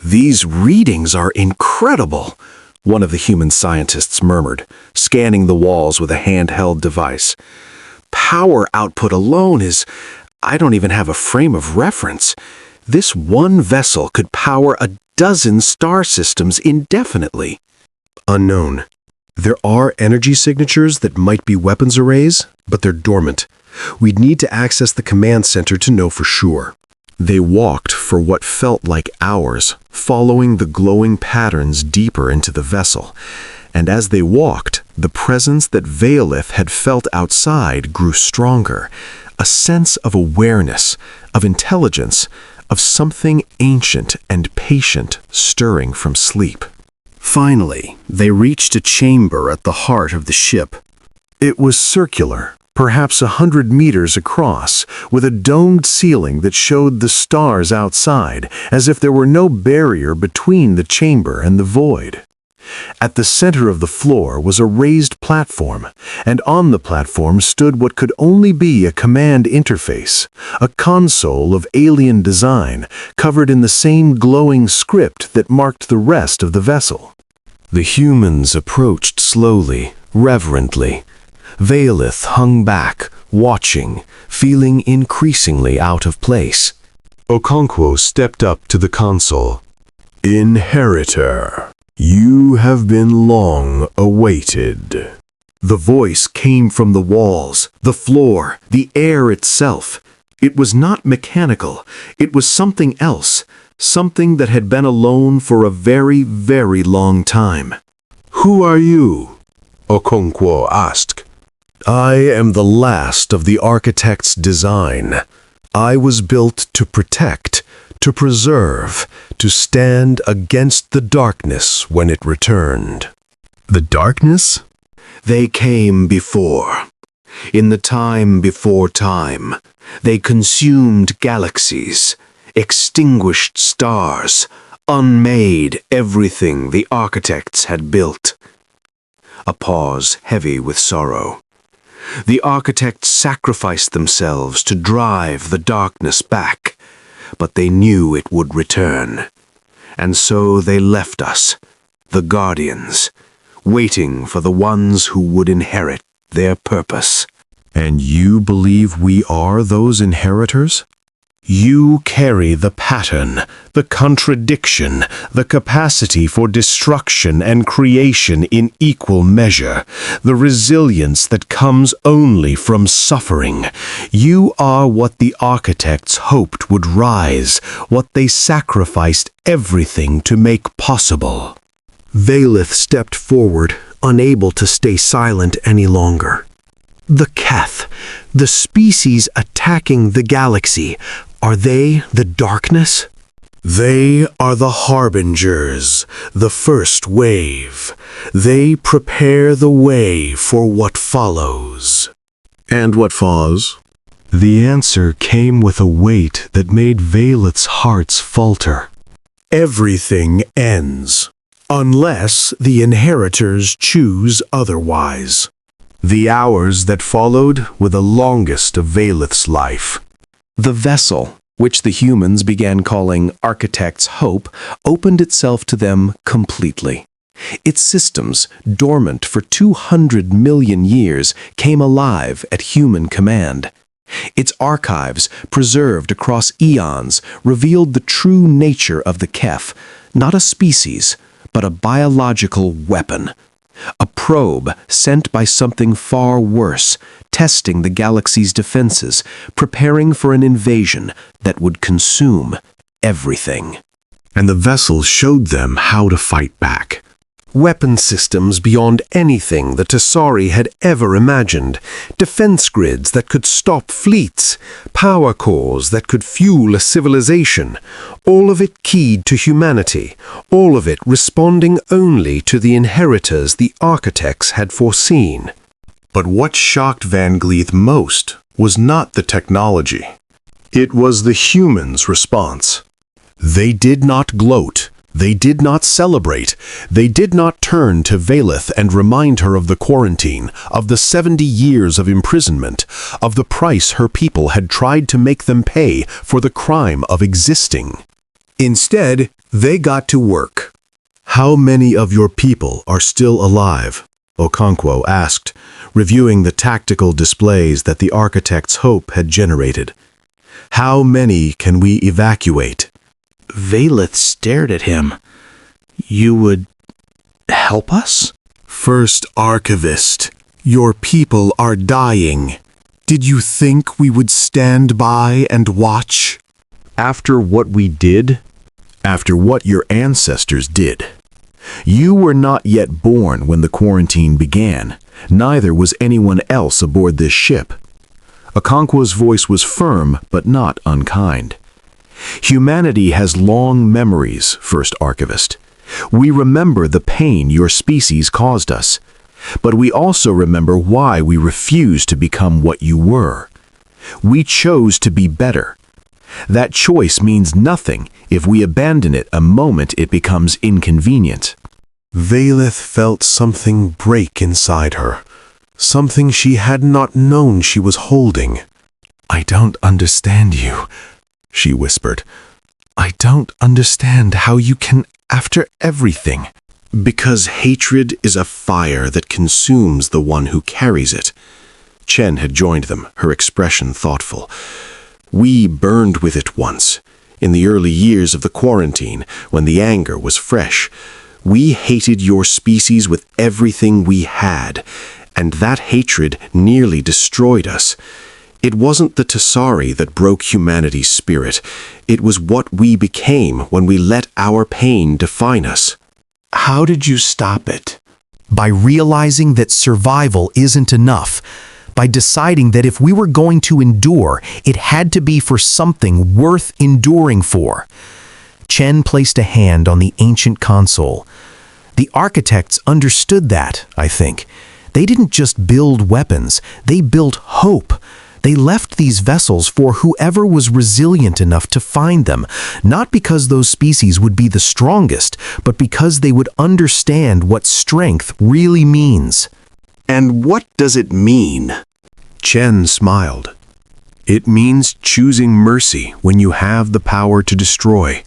These readings are incredible, one of the human scientists murmured, scanning the walls with a handheld device. Power output alone is... I don't even have a frame of reference. This one vessel could power a dozen star systems indefinitely. Unknown. There are energy signatures that might be weapons arrays, but they're dormant. We'd need to access the command center to know for sure. They walked for what felt like hours, following the glowing patterns deeper into the vessel. And as they walked, the presence that Valeth had felt outside grew stronger. A sense of awareness, of intelligence, of something ancient and patient stirring from sleep. Finally, they reached a chamber at the heart of the ship. It was circular, perhaps 100 meters across, with a domed ceiling that showed the stars outside, as if there were no barrier between the chamber and the void. At the center of the floor was a raised platform, and on the platform stood what could only be a command interface, a console of alien design covered in the same glowing script that marked the rest of the vessel. The humans approached slowly, reverently. Valeth hung back, watching, feeling increasingly out of place. Okonkwo stepped up to the console. "Inheritor, you have been long awaited." The voice came from the walls, the floor, the air itself. It was not mechanical. It was something else, something that had been alone for a very, very long time. "Who are you?" Okonkwo asked. "I am the last of the architect's design. I was built to protect, to preserve, to stand against the darkness when it returned." The darkness? They came before. In the time before time, they consumed galaxies, extinguished stars, unmade everything the architects had built. A pause heavy with sorrow. The architects sacrificed themselves to drive the darkness back, but they knew it would return. And so they left us, the guardians, waiting for the ones who would inherit their purpose. "And you believe we are those inheritors?" "You carry the pattern, the contradiction, the capacity for destruction and creation in equal measure, the resilience that comes only from suffering. You are what the architects hoped would rise, what they sacrificed everything to make possible." Valeth stepped forward, unable to stay silent any longer. The Keth, the species attacking the galaxy, are they the darkness? They are the harbingers, the first wave. They prepare the way for what follows. And what follows? The answer came with a weight that made Valeth's hearts falter. Everything ends, unless the inheritors choose otherwise. The hours that followed were the longest of Valeth's life. The vessel, which the humans began calling Architect's Hope, opened itself to them completely. Its systems, dormant for 200 million years, came alive at human command. Its archives, preserved across eons, revealed the true nature of the Kef, not a species, but a biological weapon. A probe sent by something far worse, testing the galaxy's defenses, preparing for an invasion that would consume everything. And the vessel showed them how to fight back. Weapon systems beyond anything the Tesari had ever imagined, defense grids that could stop fleets, power cores that could fuel a civilization, all of it keyed to humanity, all of it responding only to the inheritors the architects had foreseen. But what shocked Van Gleeth most was not the technology. It was the humans' response. They did not gloat. They did not celebrate. They did not turn to Valeth and remind her of the quarantine, of the 70 years of imprisonment, of the price her people had tried to make them pay for the crime of existing. Instead, they got to work. "How many of your people are still alive?" Okonkwo asked, reviewing the tactical displays that the architect's hope had generated. "How many can we evacuate?" Valeth stared at him. "You would help us?" "First Archivist, your people are dying. Did you think we would stand by and watch?" "After what we did? After what your ancestors did. You were not yet born when the quarantine began. Neither was anyone else aboard this ship." Okonkwo's voice was firm, but not unkind. "Humanity has long memories, First Archivist. We remember the pain your species caused us. But we also remember why we refused to become what you were. We chose to be better. That choice means nothing if we abandon it a moment it becomes inconvenient. Valeth felt something break inside her, something she had not known she was holding. "I don't understand you," she whispered. "I don't understand how you can, after everything." Because hatred is a fire that consumes the one who carries it. Chen had joined them, her expression thoughtful. We burned with it once, in the early years of the quarantine, when the anger was fresh. We hated your species with everything we had, and that hatred nearly destroyed us. It wasn't the Tasari that broke humanity's spirit. It was what we became when we let our pain define us. How did you stop it? By realizing that survival isn't enough, by deciding that if we were going to endure, it had to be for something worth enduring for. Chen placed a hand on the ancient console. The architects understood that, I think. They didn't just build weapons, they built hope. They left these vessels for whoever was resilient enough to find them, not because those species would be the strongest, but because they would understand what strength really means. And what does it mean? Chen smiled. It means choosing mercy when you have the power to destroy.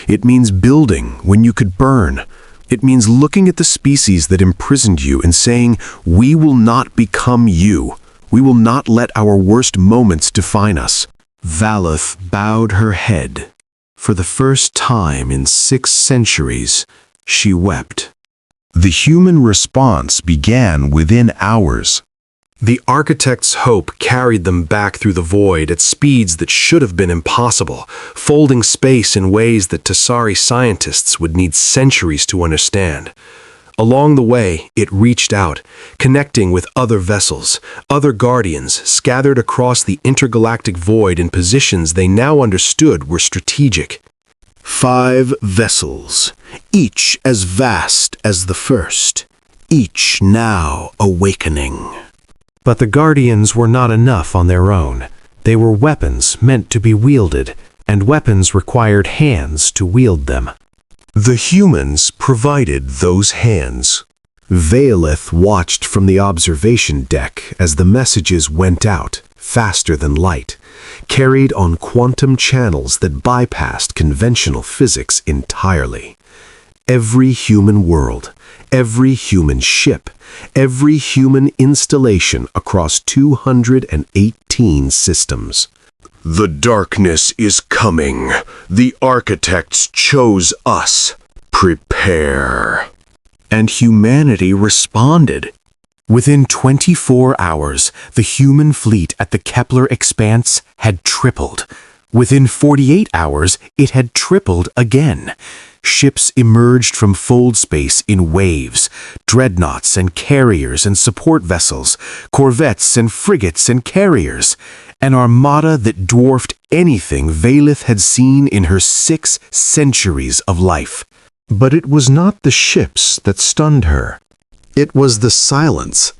It means building when you could burn. It means looking at the species that imprisoned you and saying, "We will not become you. We will not let our worst moments define us." Valeth bowed her head. For the first time in 6 centuries, she wept. The human response began within hours. The architect's hope carried them back through the void at speeds that should have been impossible, folding space in ways that Tasari scientists would need centuries to understand. Along the way, it reached out, connecting with other vessels, other guardians scattered across the intergalactic void in positions they now understood were strategic. 5 vessels, each as vast as the first, each now awakening. But the guardians were not enough on their own. They were weapons meant to be wielded, and weapons required hands to wield them. The humans provided those hands. Valeth watched from the observation deck as the messages went out, faster than light, carried on quantum channels that bypassed conventional physics entirely. Every human world, every human ship, every human installation across 218 systems. The darkness is coming. The architects chose us. Prepare. And humanity responded. Within 24 hours, the human fleet at the Kepler Expanse had tripled. Within 48 hours, it had tripled again. Ships emerged from fold space in waves, dreadnoughts and carriers and support vessels, corvettes and frigates and carriers, an armada that dwarfed anything Valeth had seen in her 6 centuries of life. But it was not the ships that stunned her. It was the silence.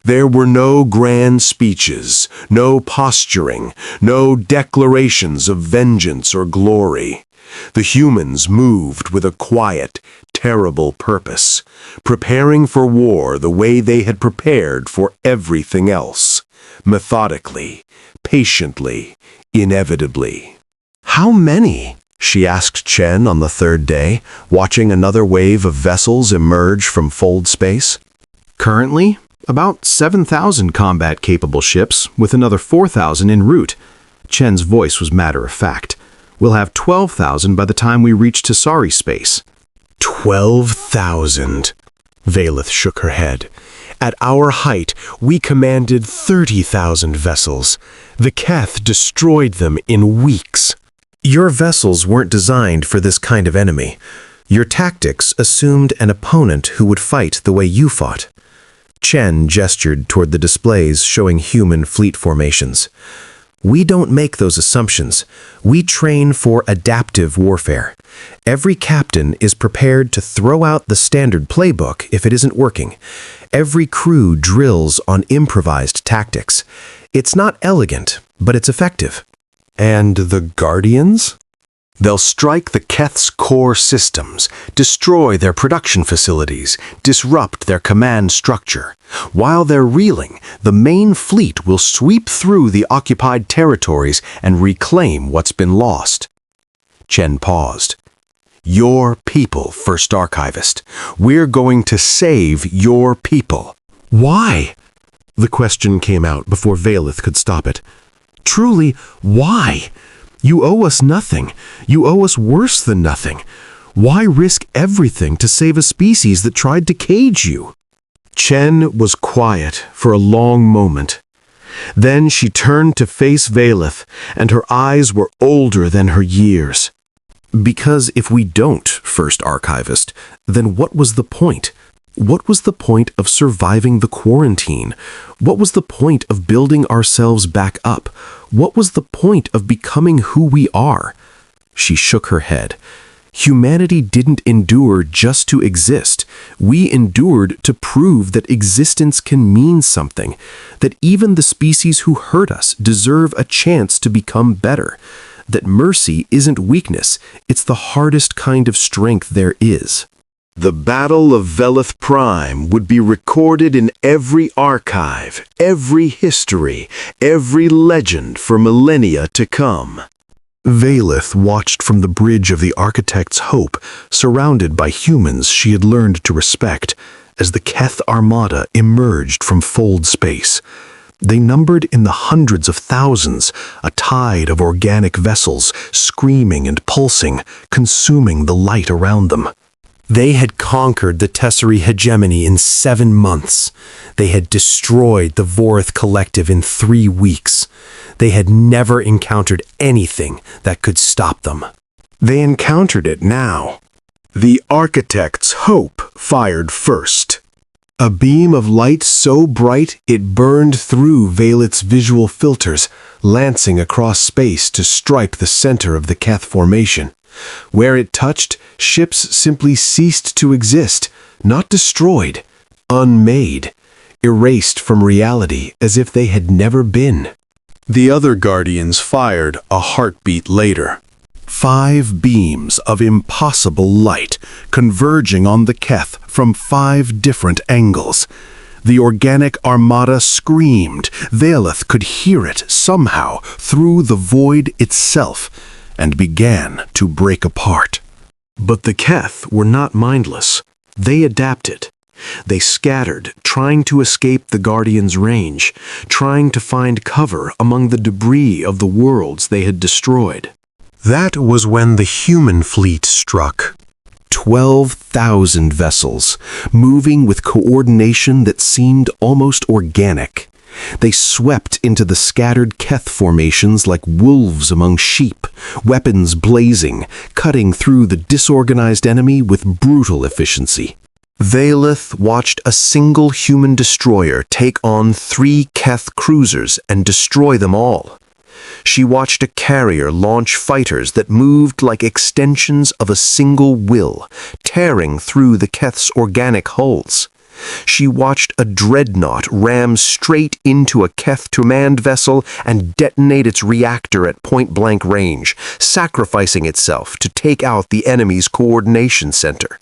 There were no grand speeches, no posturing, no declarations of vengeance or glory. The humans moved with a quiet, terrible purpose, preparing for war the way they had prepared for everything else, methodically, patiently, inevitably. "How many?" she asked Chen on the 3rd day, watching another wave of vessels emerge from fold space. Currently, about 7,000 combat-capable ships, with another 4,000 en route. Chen's voice was matter-of-fact. We'll have 12,000 by the time we reach Tasari space. 12,000. Valeth shook her head. At our height, we commanded 30,000 vessels. The Keth destroyed them in weeks. Your vessels weren't designed for this kind of enemy. Your tactics assumed an opponent who would fight the way you fought. Chen gestured toward the displays showing human fleet formations. We don't make those assumptions. We train for adaptive warfare. Every captain is prepared to throw out the standard playbook if it isn't working. Every crew drills on improvised tactics. It's not elegant, but it's effective. And the Guardians? They'll strike the Keth's core systems, destroy their production facilities, disrupt their command structure. While they're reeling, the main fleet will sweep through the occupied territories and reclaim what's been lost. Chen paused. Your people, First Archivist. We're going to save your people. Why? The question came out before Valeth could stop it. Truly, why? You owe us nothing. You owe us worse than nothing. Why risk everything to save a species that tried to cage you? Chen was quiet for a long moment. Then she turned to face Valeth, and her eyes were older than her years. Because if we don't, First Archivist, then what was the point? What was the point of surviving the quarantine? What was the point of building ourselves back up? What was the point of becoming who we are? She shook her head. Humanity didn't endure just to exist. We endured to prove that existence can mean something, that even the species who hurt us deserve a chance to become better, that mercy isn't weakness, it's the hardest kind of strength there is. The Battle of Veleth Prime would be recorded in every archive, every history, every legend for millennia to come. Valeth watched from the bridge of the Architect's Hope, surrounded by humans she had learned to respect, as the Keth Armada emerged from fold space. They numbered in the hundreds of thousands, a tide of organic vessels, screaming and pulsing, consuming the light around them. They had conquered the Tesserae hegemony in 7 months. They had destroyed the Vorith Collective in 3 weeks. They had never encountered anything that could stop them. They encountered it now. The Architect's Hope fired first. A beam of light so bright it burned through Valeth's visual filters, lancing across space to strike the center of the Keth formation. Where it touched, ships simply ceased to exist, not destroyed, unmade, erased from reality as if they had never been. The other Guardians fired a heartbeat later. 5 beams of impossible light converging on the Keth from 5 different angles. The organic armada screamed. Valeth could hear it somehow through the void itself, and began to break apart. But the Keth were not mindless. They adapted. They scattered, trying to escape the Guardians' range, trying to find cover among the debris of the worlds they had destroyed. That was when the human fleet struck. 12,000 vessels, moving with coordination that seemed almost organic. They swept into the scattered Keth formations like wolves among sheep, weapons blazing, cutting through the disorganized enemy with brutal efficiency. Valeth watched a single human destroyer take on 3 Keth cruisers and destroy them all. She watched a carrier launch fighters that moved like extensions of a single will, tearing through the Keth's organic hulls. She watched a dreadnought ram straight into a Keth command vessel and detonate its reactor at point-blank range, sacrificing itself to take out the enemy's coordination center.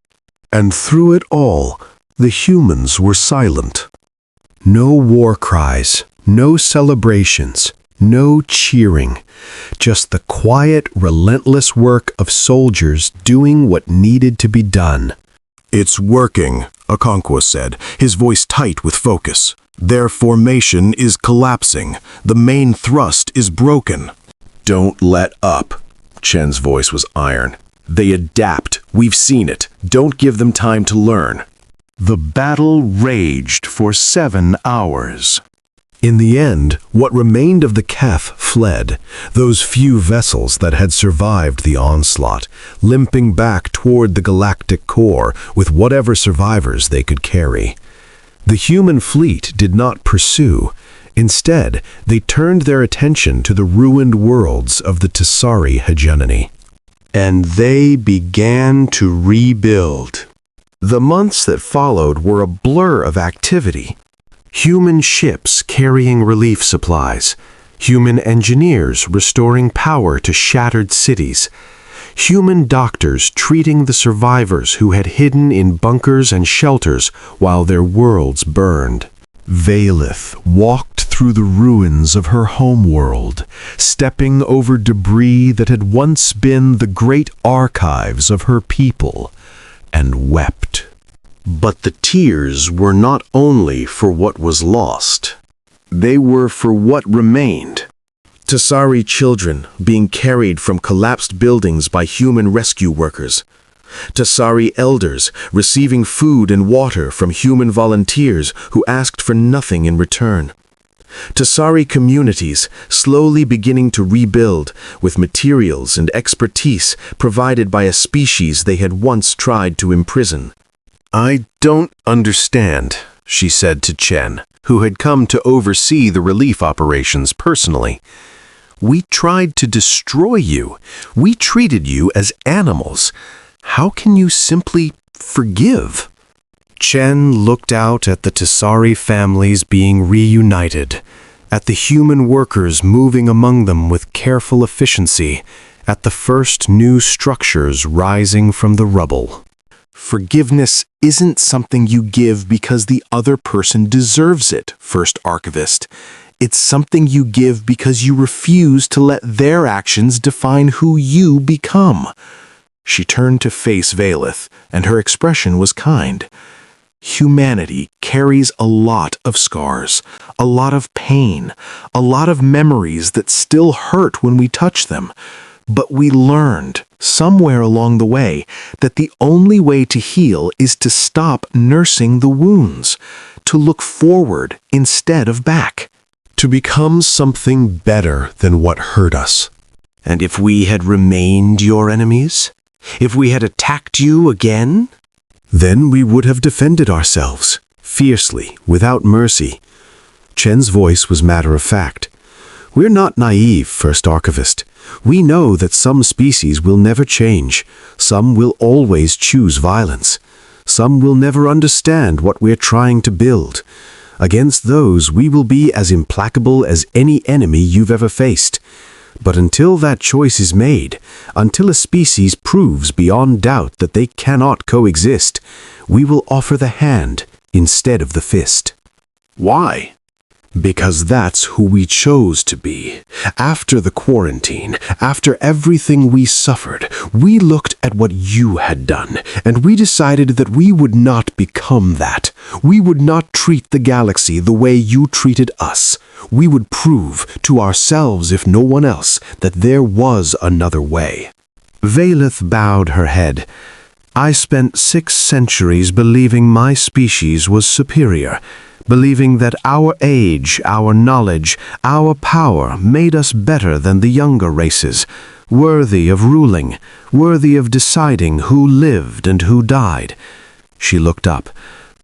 And through it all, the humans were silent. No war cries, no celebrations, no cheering. Just the quiet, relentless work of soldiers doing what needed to be done. "It's working," Okonkwo said, his voice tight with focus. "Their formation is collapsing. The main thrust is broken." "Don't let up." Chen's voice was iron. "They adapt. We've seen it. Don't give them time to learn." The battle raged for 7 hours. In the end, what remained of the Keth fled, those few vessels that had survived the onslaught, limping back toward the galactic core with whatever survivors they could carry. The human fleet did not pursue. Instead, they turned their attention to the ruined worlds of the Tsari hegemony. And they began to rebuild. The months that followed were a blur of activity. Human ships carrying relief supplies, human engineers restoring power to shattered cities, human doctors treating the survivors who had hidden in bunkers and shelters while their worlds burned. Valeth walked through the ruins of her homeworld, stepping over debris that had once been the great archives of her people, and wept. But the tears were not only for what was lost. They were for what remained. Tsari children being carried from collapsed buildings by human rescue workers. Tsari elders receiving food and water from human volunteers who asked for nothing in return. Tsari communities slowly beginning to rebuild with materials and expertise provided by a species they had once tried to imprison. "I don't understand," she said to Chen, who had come to oversee the relief operations personally. "We tried to destroy you. We treated you as animals. How can you simply forgive?" Chen looked out at the Tsari families being reunited, at the human workers moving among them with careful efficiency, at the first new structures rising from the rubble. "Forgiveness isn't something you give because the other person deserves it, First Archivist. It's something you give because you refuse to let their actions define who you become." She turned to face Valeth, and her expression was kind. Humanity carries a lot of scars, a lot of pain, a lot of memories that still hurt when we touch them. But we learned, somewhere along the way, that the only way to heal is to stop nursing the wounds, to look forward instead of back, to become something better than what hurt us. And if we had remained your enemies? If we had attacked you again? Then we would have defended ourselves, fiercely, without mercy. Chen's voice was matter-of-fact. We're not naive, First Archivist. We know that some species will never change. Some will always choose violence. Some will never understand what we're trying to build. Against those, we will be as implacable as any enemy you've ever faced. But until that choice is made, until a species proves beyond doubt that they cannot coexist, we will offer the hand instead of the fist. Why? Because that's who we chose to be. After the quarantine, after everything we suffered, we looked at what you had done, and we decided that we would not become that. We would not treat the galaxy the way you treated us. We would prove to ourselves, if no one else, that there was another way. Valeth bowed her head. I spent 6 centuries believing my species was superior, believing that our age, our knowledge, our power made us better than the younger races, worthy of ruling, worthy of deciding who lived and who died. She looked up.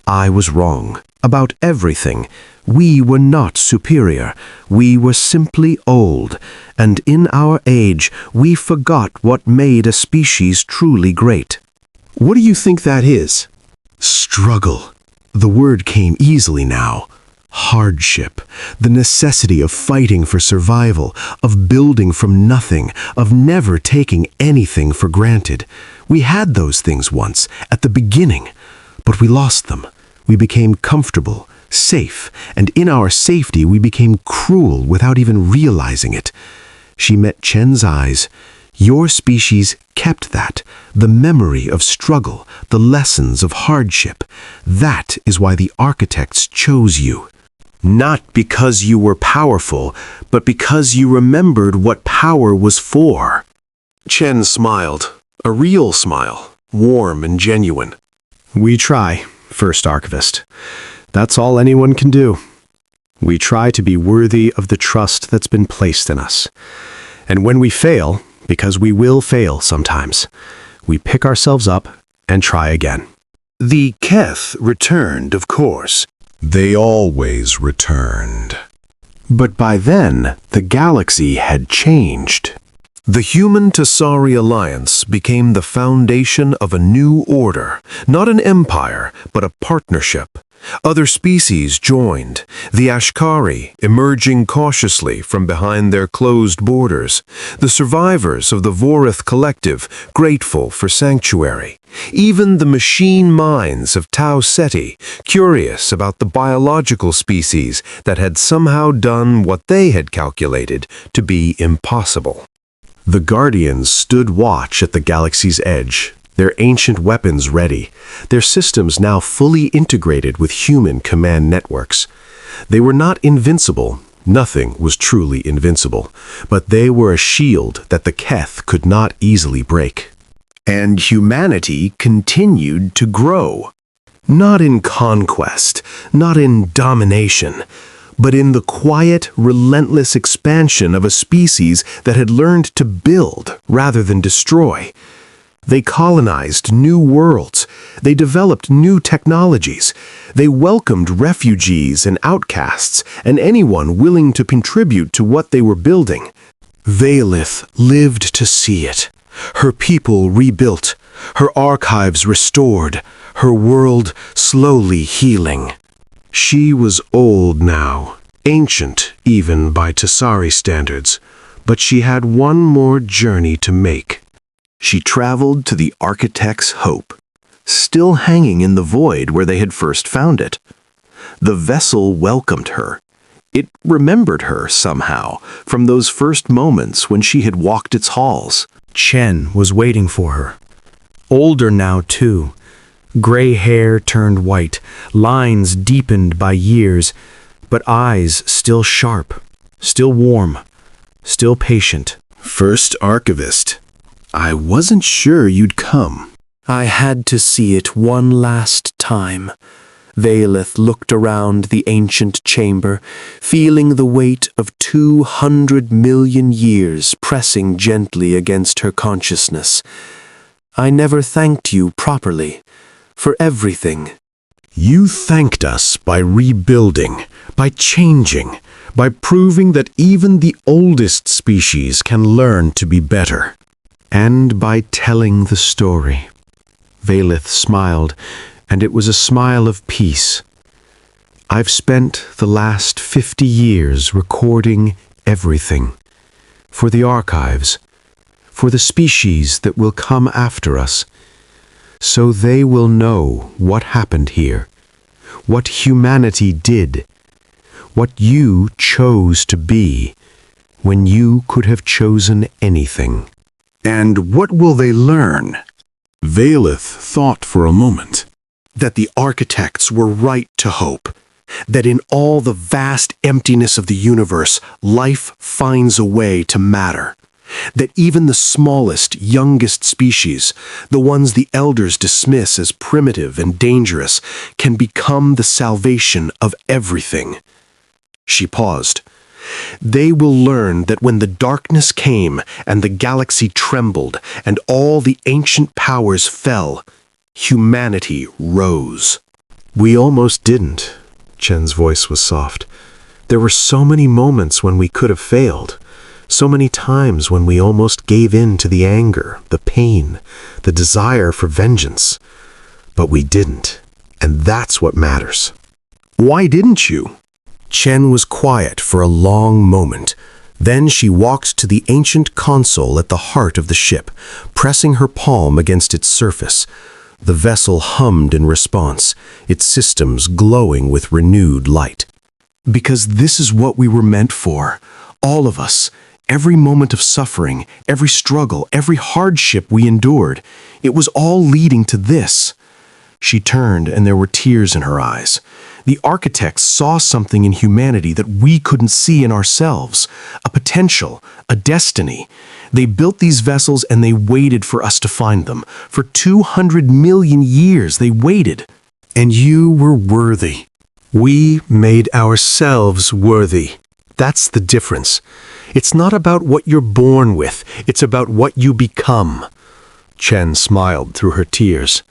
I was wrong. About everything. We were not superior. We were simply old, and in our age we forgot what made a species truly great. What do you think that is? Struggle. The word came easily now. Hardship, the necessity of fighting for survival, of building from nothing, of never taking anything for granted. We had those things once, at the beginning, but we lost them. We became comfortable, safe, and in our safety we became cruel without even realizing it. She met Chen's eyes. Your species kept that, the memory of struggle, the lessons of hardship. That is why the architects chose you. Not because you were powerful, but because you remembered what power was for. Chen smiled, a real smile, warm and genuine. We try, First Archivist. That's all anyone can do. We try to be worthy of the trust that's been placed in us. And when we fail, because we will fail sometimes, we pick ourselves up and try again. The Keth returned, of course. They always returned. But by then, the galaxy had changed. The Human-Tasari alliance became the foundation of a new order, not an empire, but a partnership. Other species joined, the Ashkari emerging cautiously from behind their closed borders, the survivors of the Vorith collective grateful for sanctuary, even the machine minds of Tau Ceti curious about the biological species that had somehow done what they had calculated to be impossible. The Guardians stood watch at the galaxy's edge, their ancient weapons ready, their systems now fully integrated with human command networks. They were not invincible, nothing was truly invincible, but they were a shield that the Keth could not easily break. And humanity continued to grow. Not in conquest, not in domination, but in the quiet, relentless expansion of a species that had learned to build rather than destroy. They colonized new worlds. They developed new technologies. They welcomed refugees and outcasts and anyone willing to contribute to what they were building. Valith lived to see it. Her people rebuilt, her archives restored, her world slowly healing. She was old now, ancient even by Tasari standards, but she had one more journey to make. She traveled to the Architect's Hope, still hanging in the void where they had first found it. The vessel welcomed her. It remembered her somehow from those first moments when she had walked its halls. Chen was waiting for her. Older now, too. Gray hair turned white, lines deepened by years, but eyes still sharp, still warm, still patient. First Archivist, I wasn't sure you'd come. I had to see it one last time. Valith looked around the ancient chamber, feeling the weight of 200 million years pressing gently against her consciousness. I never thanked you properly for everything. You thanked us by rebuilding, by changing, by proving that even the oldest species can learn to be better. And by telling the story. Valith smiled, and it was a smile of peace. I've spent the last 50 years recording everything. For the archives, for the species that will come after us, so they will know what happened here, what humanity did, what you chose to be when you could have chosen anything. And what will they learn? Valith thought for a moment. That the architects were right to hope. That in all the vast emptiness of the universe, life finds a way to matter. That even the smallest, youngest species, the ones the elders dismiss as primitive and dangerous, can become the salvation of everything. She paused. They will learn that when the darkness came and the galaxy trembled and all the ancient powers fell, humanity rose. We almost didn't. Chen's voice was soft. There were so many moments when we could have failed. So many times when we almost gave in to the anger, the pain, the desire for vengeance. But we didn't. And that's what matters. Why didn't you? Chen was quiet for a long moment. Then she walked to the ancient console at the heart of the ship, pressing her palm against its surface. The vessel hummed in response, its systems glowing with renewed light. Because this is what we were meant for. All of us. Every moment of suffering, every struggle, every hardship we endured. It was all leading to this. She turned, and there were tears in her eyes. The architects saw something in humanity that we couldn't see in ourselves. A potential, a destiny. They built these vessels and they waited for us to find them. For 200 million years they waited. And you were worthy. We made ourselves worthy. That's the difference. It's not about what you're born with. It's about what you become. Chen smiled through her tears.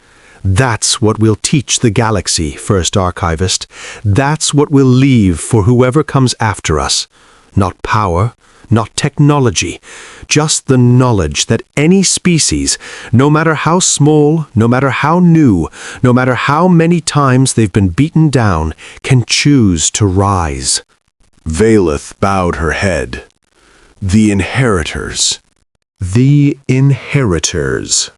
That's what we'll teach the galaxy, First Archivist. That's what we'll leave for whoever comes after us. Not power, not technology, just the knowledge that any species, no matter how small, no matter how new, no matter how many times they've been beaten down, can choose to rise. Valeth bowed her head. The inheritors. The inheritors.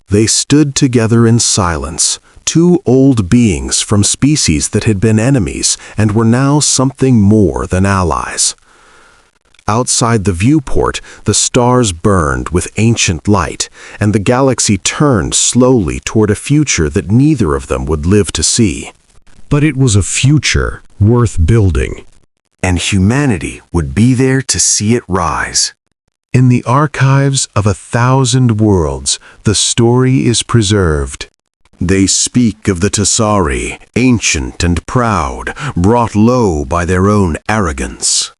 They stood together in silence, two old beings from species that had been enemies and were now something more than allies. Outside the viewport, the stars burned with ancient light, and the galaxy turned slowly toward a future that neither of them would live to see. But it was a future worth building. And humanity would be there to see it rise. In the archives of 1,000 worlds, the story is preserved. They speak of the Tassari, ancient and proud, brought low by their own arrogance.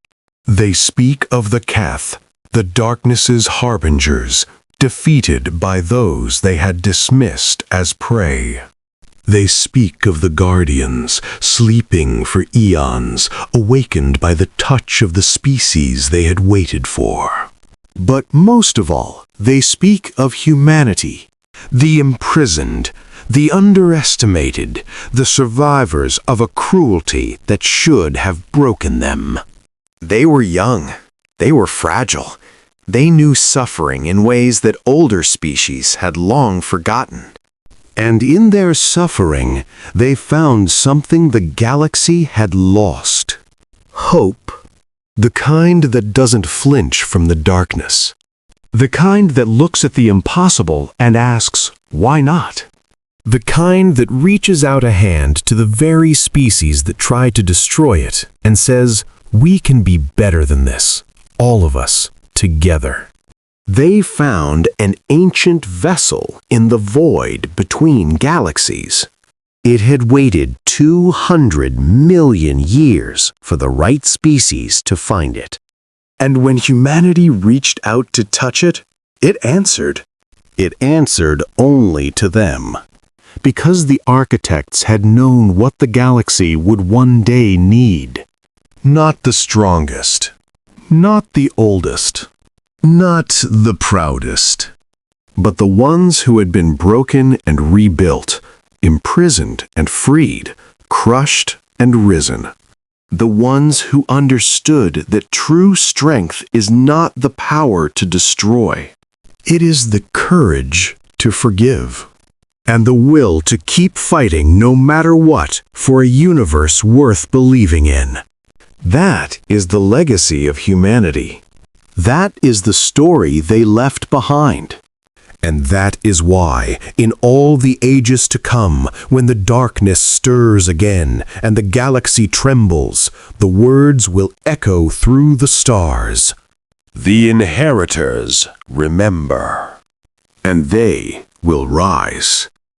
They speak of the Keth, the darkness's harbingers, defeated by those they had dismissed as prey. They speak of the Guardians, sleeping for eons, awakened by the touch of the species they had waited for. But most of all, they speak of humanity, the imprisoned, the underestimated, the survivors of a cruelty that should have broken them. They were young. They were fragile. They knew suffering in ways that older species had long forgotten. And in their suffering, they found something the galaxy had lost. Hope. The kind that doesn't flinch from the darkness. The kind that looks at the impossible and asks, why not? The kind that reaches out a hand to the very species that tried to destroy it and says, we can be better than this, all of us, together. They found an ancient vessel in the void between galaxies. It had waited 200 million years for the right species to find it. And when humanity reached out to touch it, it answered. It answered only to them. Because the architects had known what the galaxy would one day need. Not the strongest, Not the oldest, not the proudest, but the ones who had been broken and rebuilt, imprisoned and freed, crushed and risen. The ones who understood that true strength is not the power to destroy. It is the courage to forgive. And the will to keep fighting no matter what for a universe worth believing in. That is the legacy of humanity. That is the story they left behind. And that is why, in all the ages to come, when the darkness stirs again and the galaxy trembles, the words will echo through the stars. the inheritors remember, and they will rise.